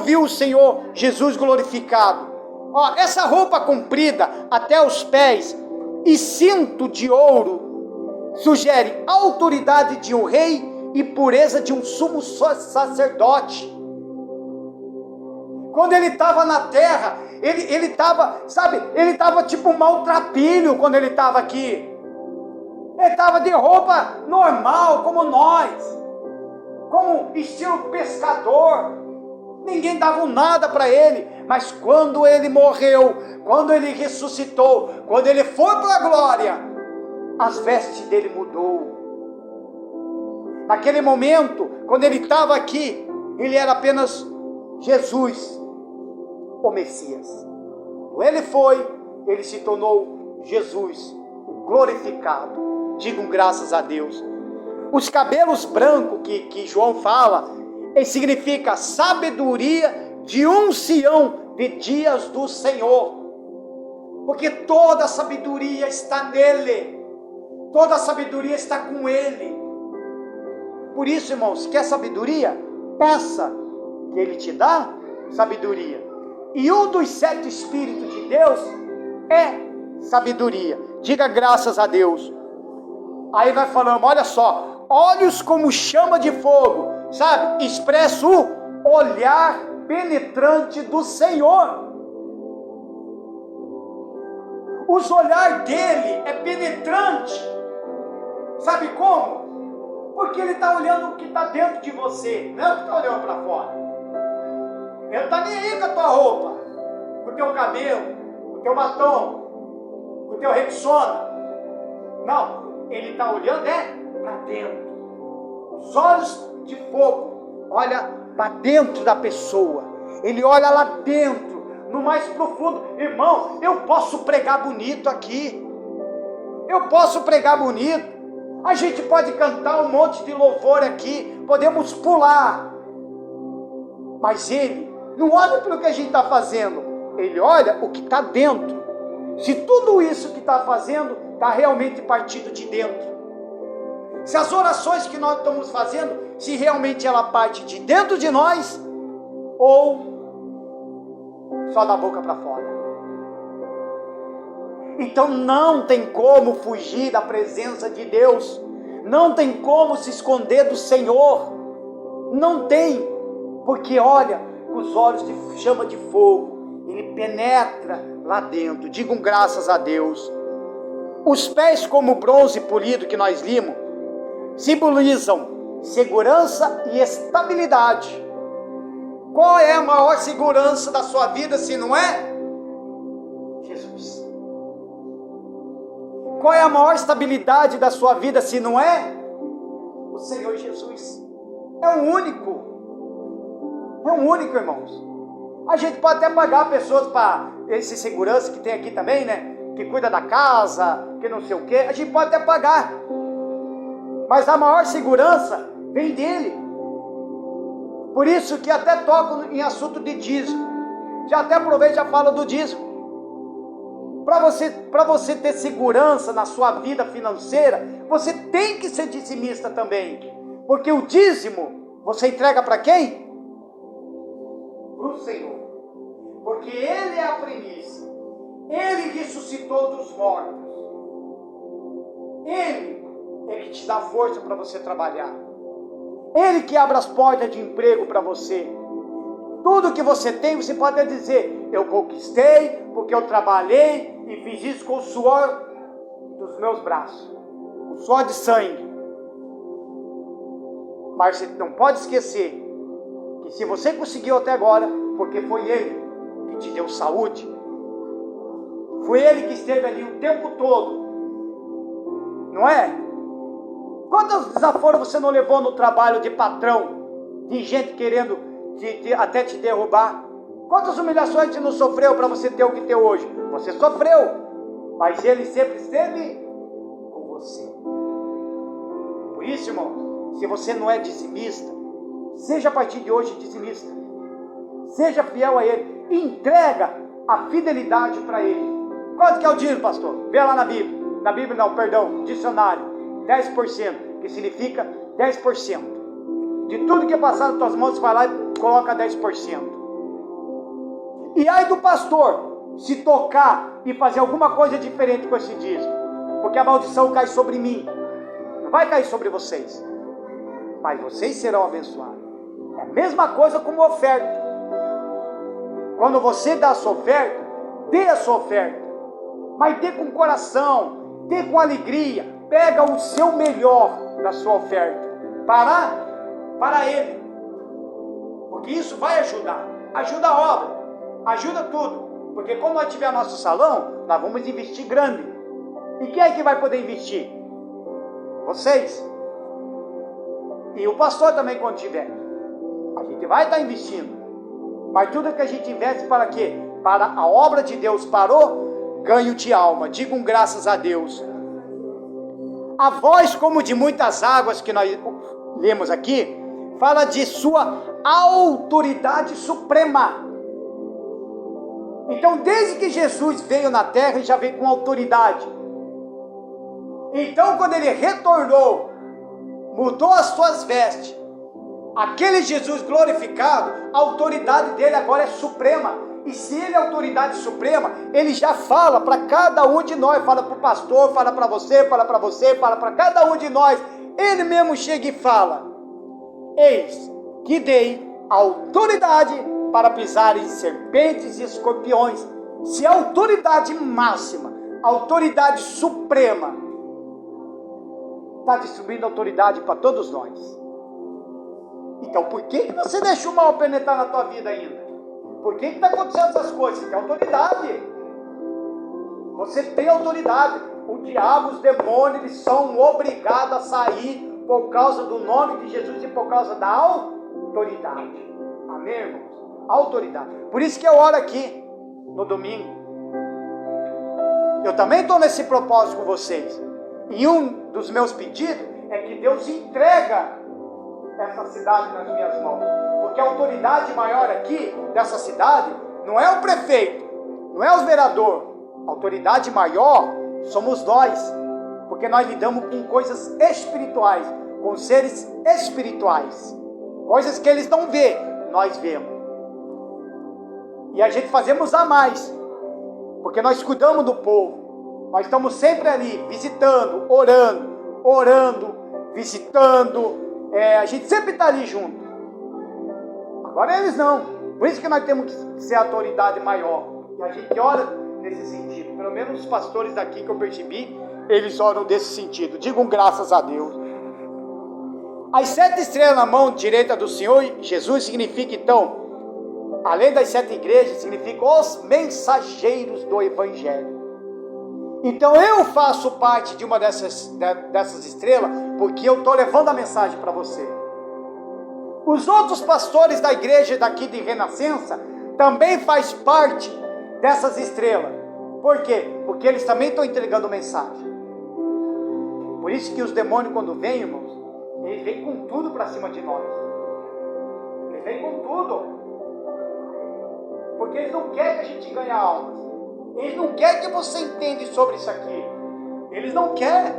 viu o Senhor Jesus glorificado, ó, essa roupa comprida até os pés e cinto de ouro sugere autoridade de um rei e pureza de um sumo sacerdote. Quando ele estava na terra, ele estava, sabe, ele estava tipo um maltrapilho quando ele estava aqui. Ele estava de roupa normal, como nós, como estilo pescador. Ninguém dava nada para ele, mas quando ele morreu, quando ele ressuscitou, quando ele foi para a glória, as vestes dele mudou. Naquele momento, quando ele estava aqui, ele era apenas Jesus, o Messias. Quando ele se tornou Jesus, o glorificado. Digam graças a Deus. Os cabelos brancos que João fala, ele significa sabedoria de unção de dias do Senhor. Porque toda a sabedoria está nele. Toda a sabedoria está com ele. Por isso, irmãos, quer sabedoria? Peça, que ele te dá sabedoria. E um dos 7 Espíritos de Deus é sabedoria. Diga graças a Deus. Aí nós falamos, olha só, olhos como chama de fogo, sabe? Expressa o olhar penetrante do Senhor. Os olhar dele é penetrante. Sabe como? Porque ele está olhando o que está dentro de você, não é o que está olhando para fora. Ele não está nem aí com a tua roupa, com o teu cabelo, com o teu batom, com o teu Rexona. Não. Ele está olhando para dentro. Os olhos de fogo olha para dentro da pessoa. Ele olha lá dentro, no mais profundo. Irmão, eu posso pregar bonito aqui. Eu posso pregar bonito. A gente pode cantar um monte de louvor aqui. Podemos pular. Mas ele não olha para o que a gente está fazendo. Ele olha o que está dentro. Se tudo isso que está fazendo está realmente partido de dentro. Se as orações que nós estamos fazendo, se realmente ela parte de dentro de nós, ou só da boca para fora. Então não tem como fugir da presença de Deus. Não tem como se esconder do Senhor. Não tem. Porque olha, os olhos de chama de fogo, ele penetra lá dentro. Digam graças a Deus. Os pés como bronze polido que nós vimos, simbolizam segurança e estabilidade. Qual é a maior segurança da sua vida se não é Jesus? Qual é a maior estabilidade da sua vida se não é o Senhor Jesus? É o único, irmãos. A gente pode até pagar pessoas para esse segurança que tem aqui também, né? Que cuida da casa, que não sei o que, a gente pode até pagar, mas a maior segurança vem dele. Por isso que até toco em assunto de dízimo, já até aproveito e já falo do dízimo. Para você ter segurança na sua vida financeira, você tem que ser dizimista também, porque o dízimo você entrega para quem? Para o Senhor, porque ele é a primícia. Ele ressuscitou dos mortos. Ele é que te dá força para você trabalhar. Ele que abre as portas de emprego para você. Tudo que você tem, você pode até dizer: eu conquistei, porque eu trabalhei e fiz isso com o suor dos meus braços, o suor de sangue. Mas você não pode esquecer que se você conseguiu até agora, porque foi Ele que te deu saúde, foi Ele que esteve ali o tempo todo, não é? Quantos desaforos você não levou no trabalho de patrão, de gente querendo até te derrubar? Quantas humilhações você não sofreu para você ter o que tem hoje? Você sofreu, mas Ele sempre esteve com você. Por isso, irmão, se você não é dizimista, seja a partir de hoje dizimista. Seja fiel a Ele. Entrega a fidelidade para Ele. Quanto que é o dízimo, pastor? Vê lá na Bíblia. Na Bíblia não, perdão, dicionário. 10%, que significa 10%. De tudo que passar nas tuas mãos, você vai lá e coloca 10%. E aí do pastor se tocar e fazer alguma coisa diferente com esse dízimo, porque a maldição cai sobre mim. Não vai cair sobre vocês, mas vocês serão abençoados. É a mesma coisa como oferta. Quando você dá a sua oferta, dê a sua oferta, mas dê com coração, dê com alegria. Pega o seu melhor da sua oferta para Ele, porque isso vai ajudar. Ajuda a obra, ajuda tudo, porque como nós tiver nosso salão, nós vamos investir grande. E quem é que vai poder investir? Vocês. E o pastor também, quando tiver. A gente vai estar investindo. Mas tudo que a gente investe para quê? Para a obra de Deus. Parou? Ganho de alma. Digam graças a Deus. A voz como de muitas águas, que nós lemos aqui, fala de sua autoridade suprema. Então, desde que Jesus veio na terra, ele já veio com autoridade. Então, quando ele retornou, mudou as suas vestes, aquele Jesus glorificado, a autoridade dele agora é suprema. E se ele é autoridade suprema, ele já fala para cada um de nós, fala para o pastor, fala para você, fala para cada um de nós. Ele mesmo chega e fala: eis que dei autoridade para pisar em serpentes e escorpiões. Se a autoridade máxima, a autoridade suprema, está distribuindo autoridade para todos nós, então por que você deixa o mal penetrar na tua vida ainda? Por que está acontecendo essas coisas? Você tem autoridade. Você tem autoridade. O diabo, os demônios, eles são obrigados a sair por causa do nome de Jesus e por causa da autoridade. Amém, irmãos? Autoridade. Por isso que eu oro aqui no domingo. Eu também estou nesse propósito com vocês. E um dos meus pedidos é que Deus entrega essa cidade nas minhas mãos. Porque a autoridade maior aqui dessa cidade não é o prefeito, não é o vereador. A autoridade maior somos nós, porque nós lidamos com coisas espirituais, com seres espirituais, coisas que eles não vê, nós vemos. E a gente fazemos a mais, porque nós cuidamos do povo. Nós estamos sempre ali, visitando, orando, visitando. A gente sempre está ali junto. Agora eles não. Por isso que nós temos que ser a autoridade maior. E a gente ora nesse sentido. Pelo menos os pastores daqui que eu percebi, eles oram desse sentido. Digam graças a Deus. As 7 estrelas na mão direita do Senhor Jesus significa então, além das 7 igrejas, significa os mensageiros do Evangelho. Então eu faço parte de uma dessas estrelas, porque eu estou levando a mensagem para você. Os outros pastores da igreja daqui de Renascença também faz parte dessas estrelas. Por quê? Porque eles também estão entregando mensagem. Por isso que os demônios, quando vêm, irmãos, eles vêm com tudo para cima de nós. Eles vêm com tudo. Porque eles não querem que a gente ganhe almas. Eles não querem que você entenda sobre isso aqui. Eles não querem.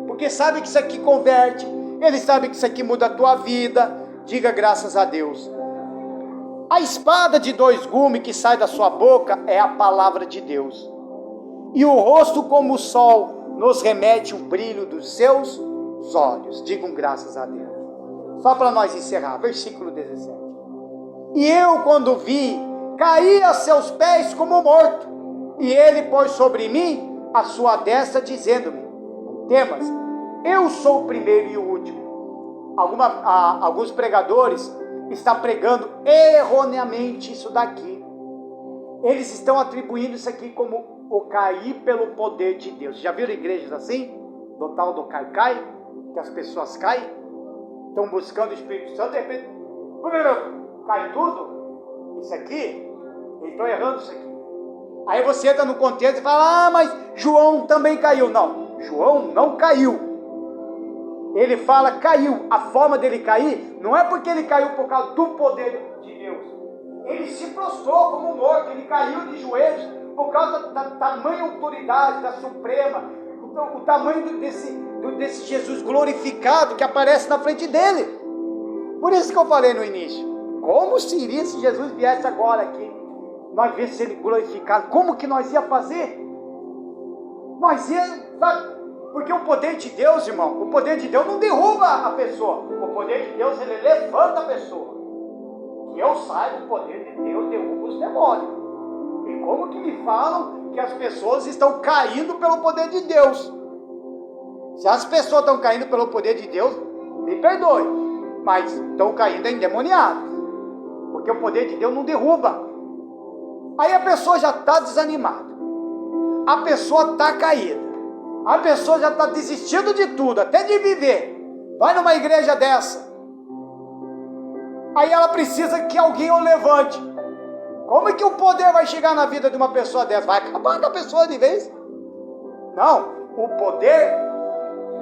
Porque sabem que isso aqui converte. Eles sabem que isso aqui muda a tua vida. Diga graças a Deus. A espada de 2 gumes que sai da sua boca é a palavra de Deus. E o rosto como o sol nos remete o brilho dos seus olhos. Digam graças a Deus. Só para nós encerrar, versículo 17. E eu, quando vi, caí a seus pés como morto. E ele pôs sobre mim a sua destra, dizendo-me: não temas, eu sou o primeiro e o último. Alguns pregadores estão pregando erroneamente isso daqui. Eles estão atribuindo isso aqui como o cair pelo poder de Deus. Já viram igrejas assim? Do tal do cai-cai? Que as pessoas caem? Estão buscando o Espírito Santo, de repente, cai tudo? Isso aqui? Eles estão errando isso aqui. Aí você entra no contexto e fala: mas João também caiu. Não, João não caiu. Ele fala caiu. A forma dele cair não é porque ele caiu por causa do poder de Deus. Ele se prostrou como morto, ele caiu de joelhos por causa da tamanha autoridade, da suprema, o tamanho desse Jesus glorificado que aparece na frente dele. Por isso que eu falei no início, como seria se Jesus viesse agora aqui, nós vemos ele glorificado, como que nós ia fazer? Nós ia, sabe? Porque o poder de Deus, irmão, o poder de Deus não derruba a pessoa, o poder de Deus, ele levanta a pessoa. Que eu saiba, o poder de Deus derruba os demônios. E como que me falam que as pessoas estão caindo pelo poder de Deus? Se as pessoas estão caindo pelo poder de Deus, me perdoe, mas estão caindo endemoniadas, porque o poder de Deus não derruba. Aí a pessoa já está desanimada, a pessoa está caída, a pessoa já está desistindo de tudo, até de viver. Vai numa igreja dessa, aí ela precisa que alguém o levante. Como é que o poder vai chegar na vida de uma pessoa dessa? Vai acabar com a pessoa de vez? Não, o poder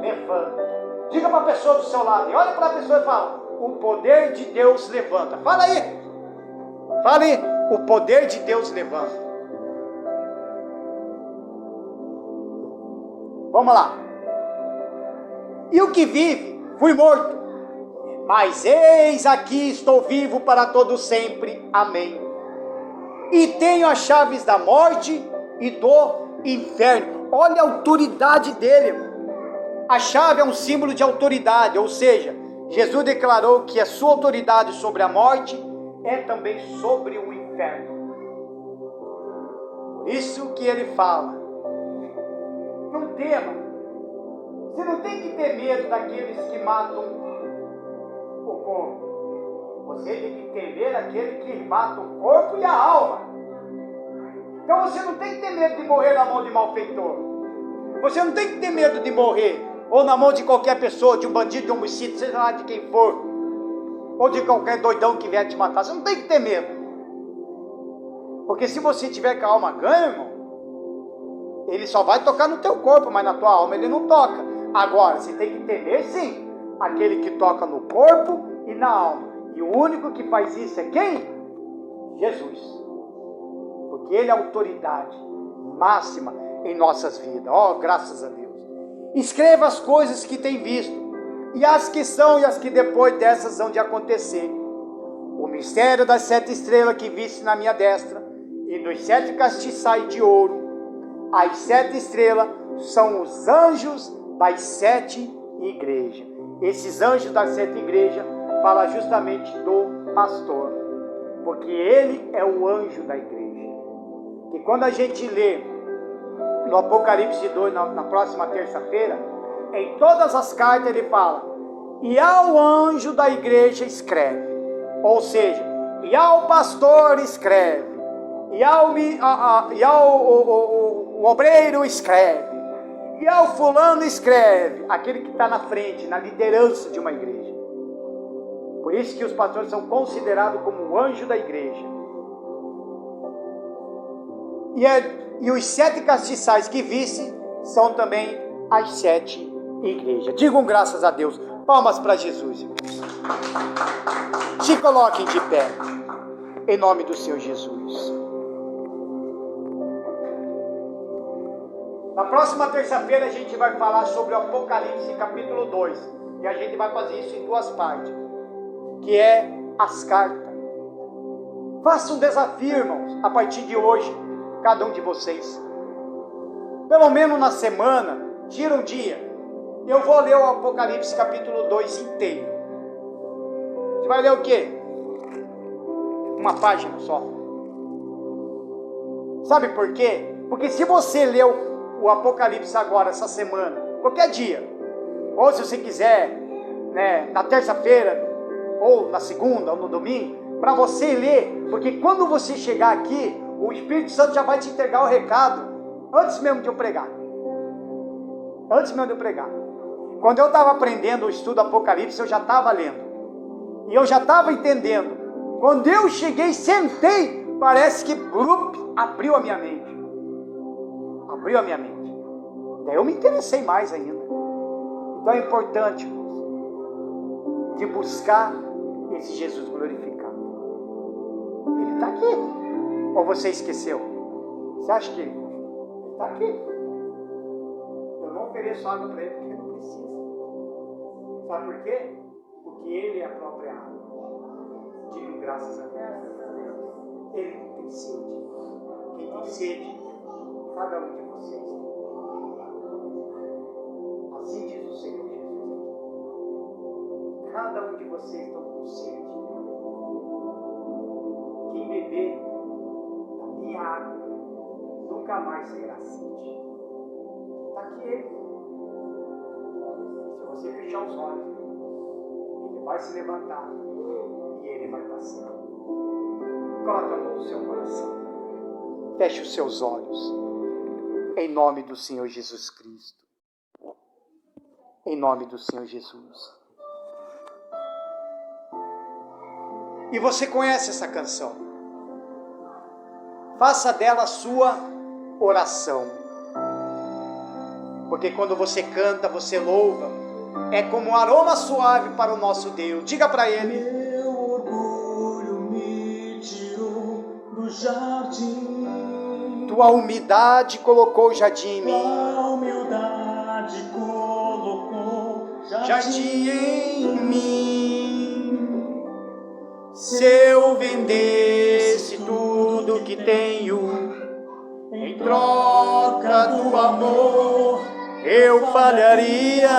levanta. Diga para a pessoa do seu lado, e olha para a pessoa e fala: o poder de Deus levanta. Fala aí, o poder de Deus levanta. Vamos lá. E o que vive, fui morto, mas eis aqui estou vivo para todo sempre. Amém. E tenho as chaves da morte e do inferno. Olha a autoridade dele, irmão. A chave é um símbolo de autoridade, ou seja, Jesus declarou que a sua autoridade sobre a morte é também sobre o inferno. Por isso que ele fala: não tema. Você não tem que ter medo daqueles que matam o corpo. Você tem que temer aquele que mata o corpo e a alma. Então você não tem que ter medo de morrer na mão de malfeitor. Você não tem que ter medo de morrer ou na mão de qualquer pessoa, de um bandido, de um homicídio, seja lá de quem for, ou de qualquer doidão que vier te matar. Você não tem que ter medo, porque se você tiver com a alma ganha, irmão, ele só vai tocar no teu corpo, mas na tua alma ele não toca. Agora, você tem que temer sim aquele que toca no corpo e na alma. E o único que faz isso é quem? Jesus. Porque ele é a autoridade máxima em nossas vidas. Oh, graças a Deus. Escreva as coisas que tem visto, e as que são e as que depois dessas hão de acontecer. O mistério das 7 estrelas que viste na minha destra, e dos 7 castiçais de ouro. As 7 estrelas são os anjos das 7 igrejas. Esses anjos das 7 igrejas fala justamente do pastor, porque ele é o anjo da igreja. E quando a gente lê no Apocalipse 2, na próxima terça-feira, em todas as cartas ele fala: e ao anjo da igreja escreve, ou seja, e ao pastor escreve, e ao obreiro escreve, e ao fulano escreve, aquele que está na frente, na liderança de uma igreja. Por isso que os pastores são considerados como o anjo da igreja. E os 7 castiçais que visse são também as 7 igrejas. Digam graças a Deus. Palmas para Jesus, irmãos. Se coloquem de pé, em nome do Senhor Jesus. Na próxima terça-feira a gente vai falar sobre o Apocalipse capítulo 2. E a gente vai fazer isso em 2 partes, que é as cartas. Faça um desafio, irmãos, a partir de hoje, cada um de vocês. Pelo menos na semana, tira um dia. Eu vou ler o Apocalipse capítulo 2 inteiro. Você vai ler o quê? uma página só. Sabe por quê? Porque se você leu o Apocalipse agora, essa semana, qualquer dia, ou se você quiser, né, na terça-feira, ou na segunda, ou no domingo, para você ler, porque quando você chegar aqui, o Espírito Santo já vai te entregar o recado, antes mesmo de eu pregar. Antes mesmo de eu pregar. Quando eu estava aprendendo o estudo do Apocalipse, eu já estava lendo. E eu já estava entendendo. Quando eu cheguei, sentei, parece que abriu a minha mente. Abriu a minha mente. Daí eu me interessei mais ainda. Então é importante, irmãos, de buscar esse Jesus glorificado. Ele está aqui. Ou você esqueceu? Você acha que ele está aqui? Eu não ofereço água para ele porque ele não precisa. Sabe por quê? Porque ele é a própria água. Digo graças a Deus. Ele não tem sede. Quem tem sede, cada um de vocês. Assim diz o Senhor Jesus. Cada um de vocês estão com sede. Quem beber da minha água nunca mais terá sede. Está aqui ele. Se você fechar os olhos, ele vai se levantar e ele vai passar. Coloque a mão no seu coração. Feche os seus olhos. Em nome do Senhor Jesus Cristo. Em nome do Senhor Jesus. E você conhece essa canção? Faça dela a sua oração. Porque quando você canta, você louva, é como um aroma suave para o nosso Deus. Diga para ele: meu orgulho me tirou do jardim. Tua humildade colocou jardim em mim. Tua humildade colocou Jardim em mim. Se eu vendesse tudo que tenho, em troca do amor, eu falharia.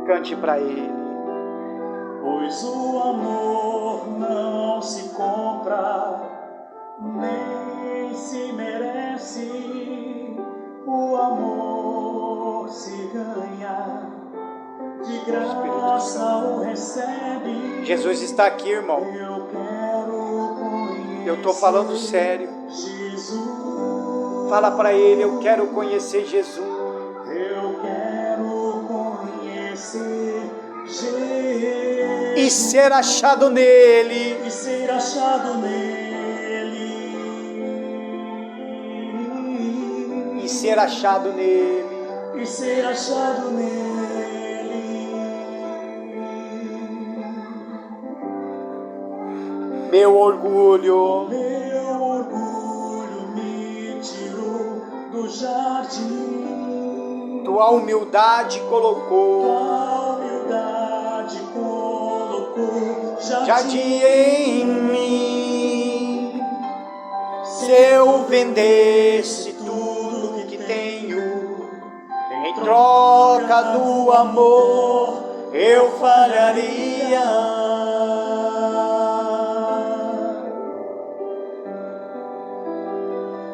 Cante para ele. Pois o amor não se compra, nem se merece. O amor se ganha, de graça o recebe. Jesus está aqui, irmão. Eu quero conhecer. Eu estou falando sério. Jesus. Fala para ele: eu quero conhecer Jesus. Eu quero conhecer Jesus. E ser achado nele. E ser achado nele. E ser achado nele. E ser achado nele. Meu orgulho me tirou do jardim. Tua humildade colocou Tua humildade colocou jardim em mim. Se eu vendesse tudo que tenho, em troca do amor, eu falharia.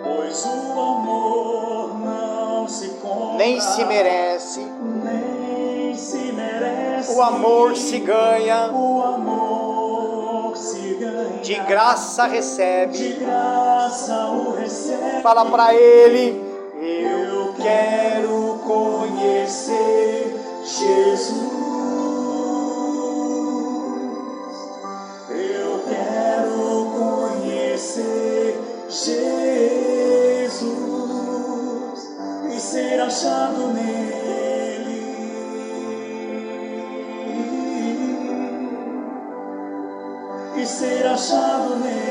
Pois o amor não se compra, Nem se merece, nem se merece. o amor se ganha, O amor se ganha, de graça recebe. de graça o recebe. Fala pra ele: eu quero conhecer Jesus. Eu quero conhecer Jesus e ser achado nele. E ser achado nele.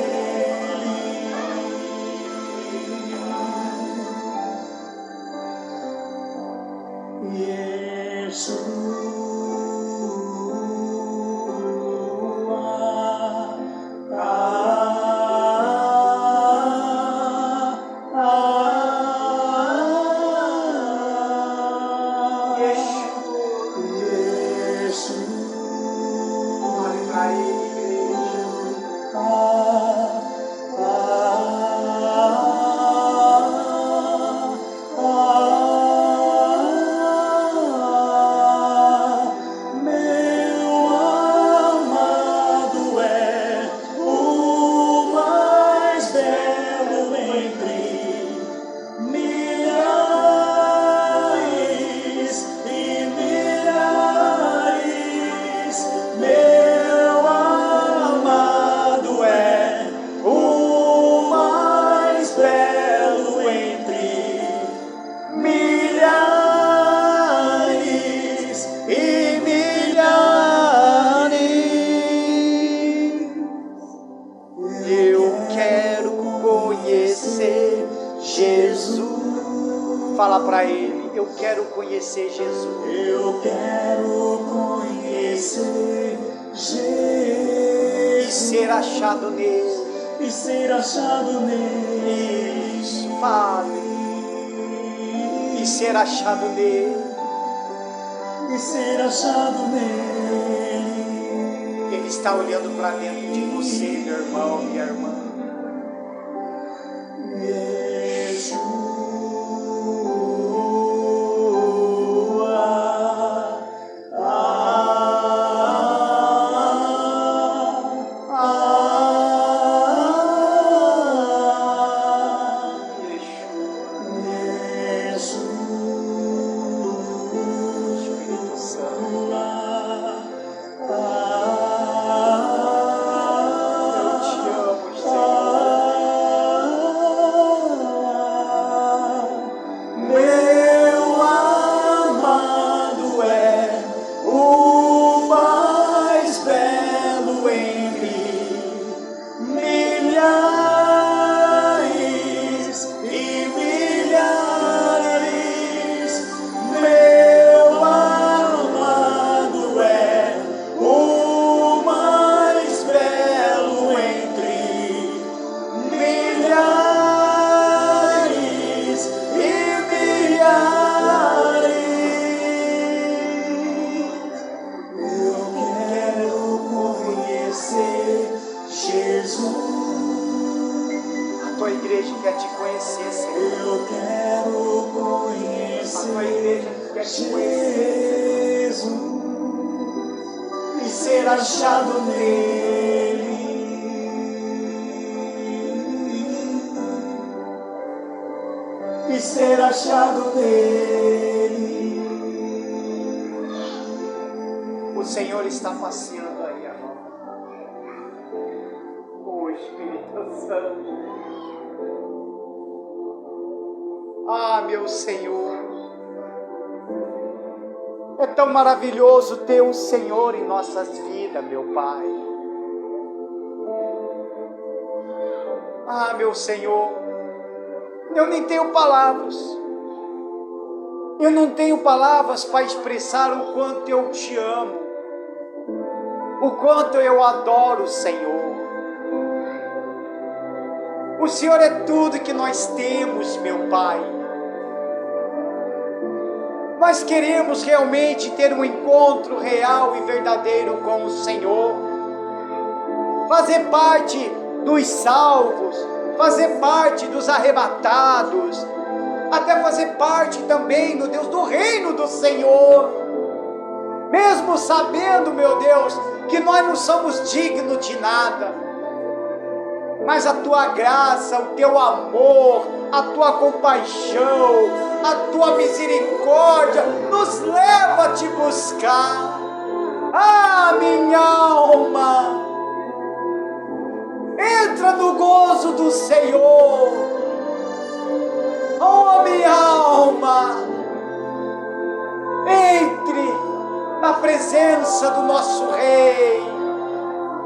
conhecer Jesus. Eu quero conhecer Jesus. E ser achado nele. E ser achado nele. Isso, fale. E ser achado nele. E ser achado nele. Ele está olhando para dentro de você, meu irmão, minha irmã. Achado nele. E ser achado nele. O Senhor está passeando aí, amor. Oh, Espírito Santo. Ah, meu Senhor. É tão maravilhoso ter um Senhor em nossas vidas, meu Pai. Ah, meu Senhor, eu nem tenho palavras. Eu não tenho palavras para expressar o quanto eu te amo, o quanto eu adoro o Senhor. O Senhor é tudo que nós temos, meu Pai. Nós queremos realmente ter um encontro real e verdadeiro com o Senhor, fazer parte dos salvos, fazer parte dos arrebatados, até fazer parte também, meu Deus, do reino do Senhor, mesmo sabendo, meu Deus, que nós não somos dignos de nada, mas a Tua graça, o Teu amor, a Tua compaixão, a Tua misericórdia nos leva a Te buscar. Ah, minha alma, entra no gozo do Senhor. Oh, minha alma, entre na presença do nosso Rei,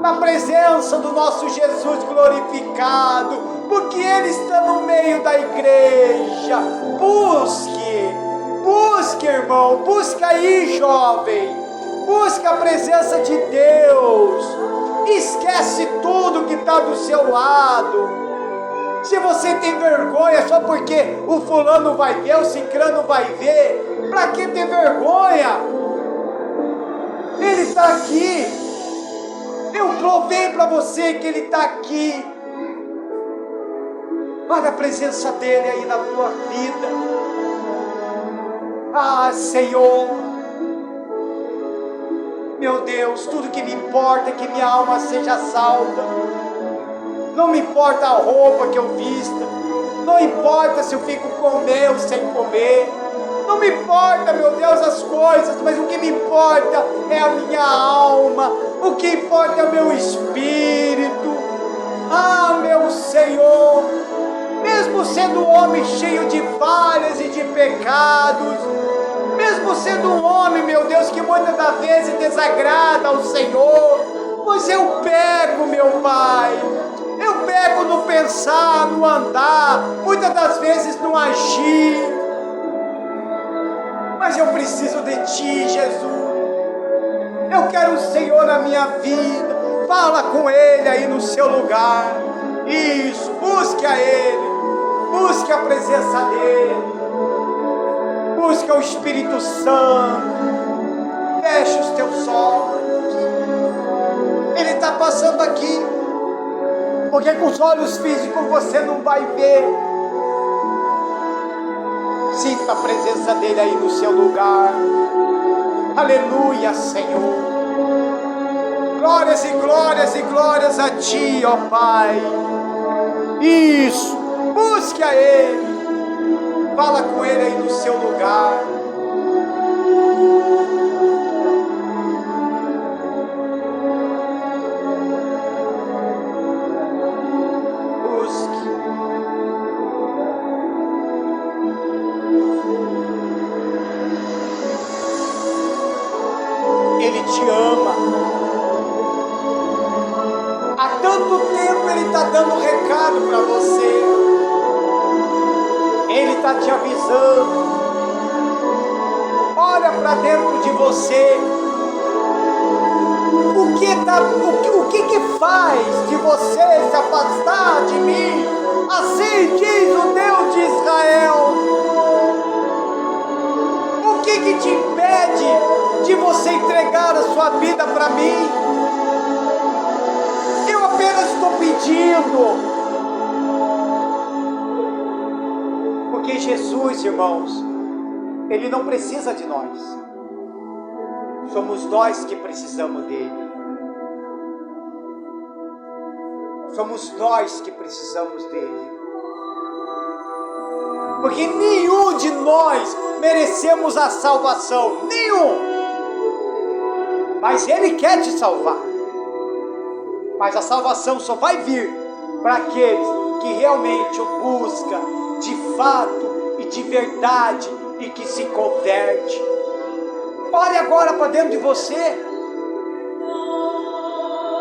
na presença do nosso Jesus glorificado, porque Ele está no meio da igreja. Busque, irmão, busca aí, jovem, busca a presença de Deus, esquece tudo que está do seu lado. Se você tem vergonha só porque o fulano vai ver, o cicrano vai ver, para que ter vergonha? Ele está aqui. Eu provei para você que Ele está aqui. Olha a presença dEle aí na tua vida. Ah, Senhor, meu Deus, tudo que me importa é que minha alma seja salva. Não me importa a roupa que eu vista, não importa se eu fico comendo ou sem comer, não me importa, meu Deus, as coisas, mas o que me importa é a minha alma, o que importa é o meu espírito. Ah, meu Senhor, mesmo sendo um homem cheio de falhas e de pecados, mesmo sendo um homem, meu Deus, que muitas das vezes desagrada ao Senhor, pois eu peco, meu Pai, eu peco no pensar, no andar, muitas das vezes no agir, Mas eu preciso de Ti, Jesus. Eu quero o Senhor na minha vida. Fala com Ele aí no seu lugar. Isso, busque a Ele. Busque a presença dEle. Busque o Espírito Santo. Feche os teus olhos. Ele está passando aqui. Porque com os olhos físicos você não vai ver. Sinta a presença dEle aí no seu lugar. Aleluia, Senhor. Glórias e glórias e glórias a Ti, ó Pai. Isso. Busque a Ele. Fala com Ele aí no seu lugar. Busque. Ele te ama. Há tanto tempo Ele está dando recado para você. Ele está te avisando. Olha para dentro de você. O que faz de você se afastar de mim? Assim diz o Deus de Israel. O que te impede de você entregar a sua vida para mim? Eu apenas estou pedindo. Porque Jesus, irmãos, Ele não precisa de nós. Somos nós que precisamos dEle. Somos nós que precisamos dEle. Porque nenhum de nós merecemos a salvação. Nenhum. Mas Ele quer te salvar. Mas a salvação só vai vir para aqueles que realmente o buscam de fato e de verdade e que se converte. Olhe agora para dentro de você.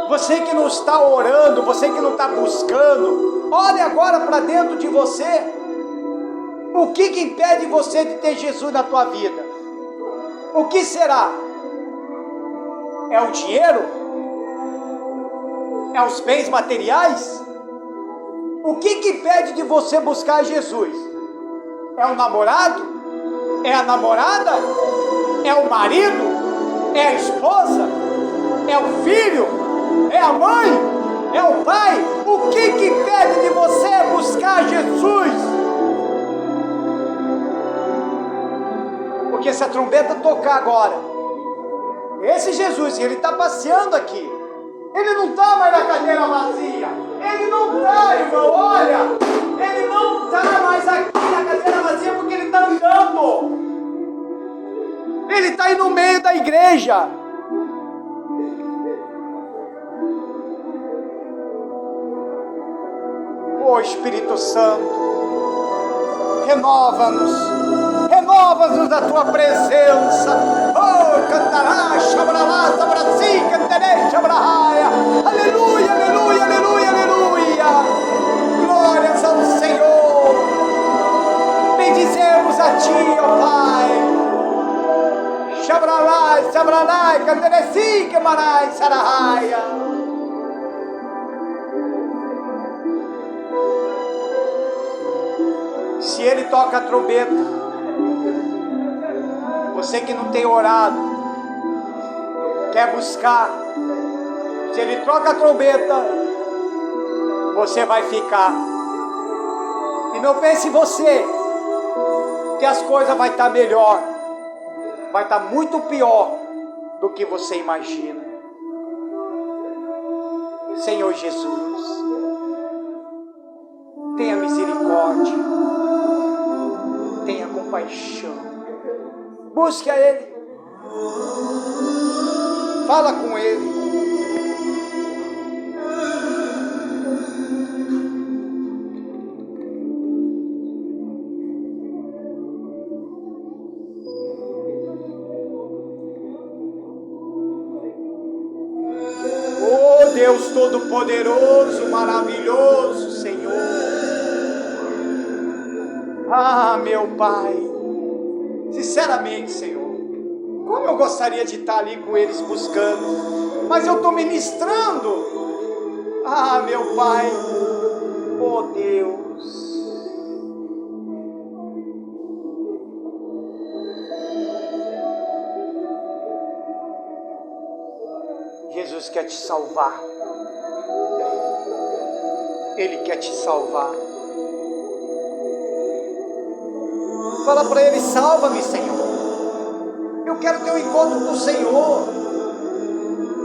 Você que não está orando, você que não está buscando, olhe agora para dentro de você. O que impede você de ter Jesus na tua vida? O que será? É o dinheiro? É os bens materiais? O que impede de você buscar Jesus? É o namorado? É a namorada? É o marido? É a esposa? É o filho? É a mãe? É o pai? O que impede de você buscar Jesus? Porque se a trombeta tocar agora, esse Jesus, ele está passeando aqui. Ele não está mais na cadeira vazia. Ele não está, irmão, olha. Ele não está mais aqui na cadeira vazia porque ele está andando. Ele está aí no meio da igreja. Ô Espírito Santo, renova-nos da tua presença. Oh, cantará, chabralá, sabraci, cantarei, chabrahaya. Aleluia, aleluia, aleluia, aleluia. Glórias ao Senhor. Bendizemos a Ti, ó Pai. Chabralá, chabralá, cantarei, quemarai, sarahaya. Se Ele toca a trombeta, você que não tem orado, quer buscar, se Ele troca a trombeta, você vai ficar. E não pense em você, que as coisas vão estar melhor, vai estar muito pior do que você imagina. Senhor Jesus, tenha misericórdia, tenha compaixão. Busque a Ele. Fala com Ele. Oh Deus Todo-Poderoso, maravilhoso Senhor. Ah, meu Pai. Se sinceramente, Senhor, como eu gostaria de estar ali com eles buscando, mas eu estou ministrando. Ah, meu Pai, oh Deus. Jesus quer te salvar. Ele quer te salvar. Fala para Ele: salva-me, Senhor. Eu quero ter um encontro com o Senhor.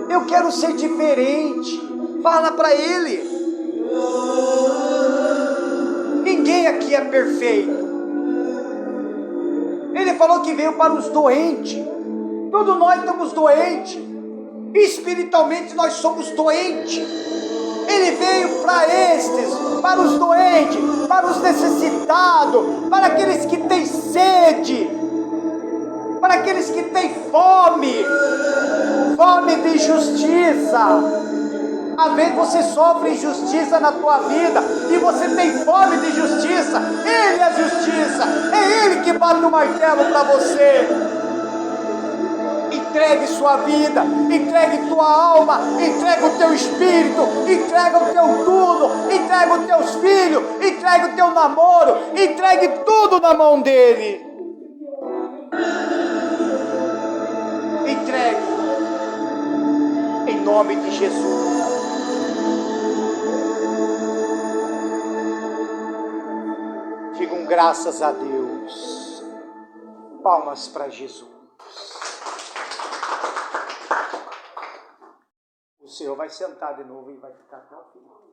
Eu quero ser diferente. Fala para Ele. Ninguém aqui é perfeito. Ele falou que veio para os doentes. Todos nós estamos doentes. Espiritualmente nós somos doentes. Ele veio para estes, para os doentes, para os necessitados, para aqueles que têm sede, para aqueles que têm fome, fome de justiça. Às vezes você sofre injustiça na tua vida e você tem fome de justiça. Ele é a justiça, é Ele que bate o martelo para você. Entregue sua vida, entregue tua alma, entregue o teu espírito, entregue o teu tudo, entregue os teus filhos, entregue o teu namoro, entregue tudo na mão dele. Entregue, em nome de Jesus. Digam graças a Deus. Palmas para Jesus. O Senhor vai sentar de novo e vai ficar até o final.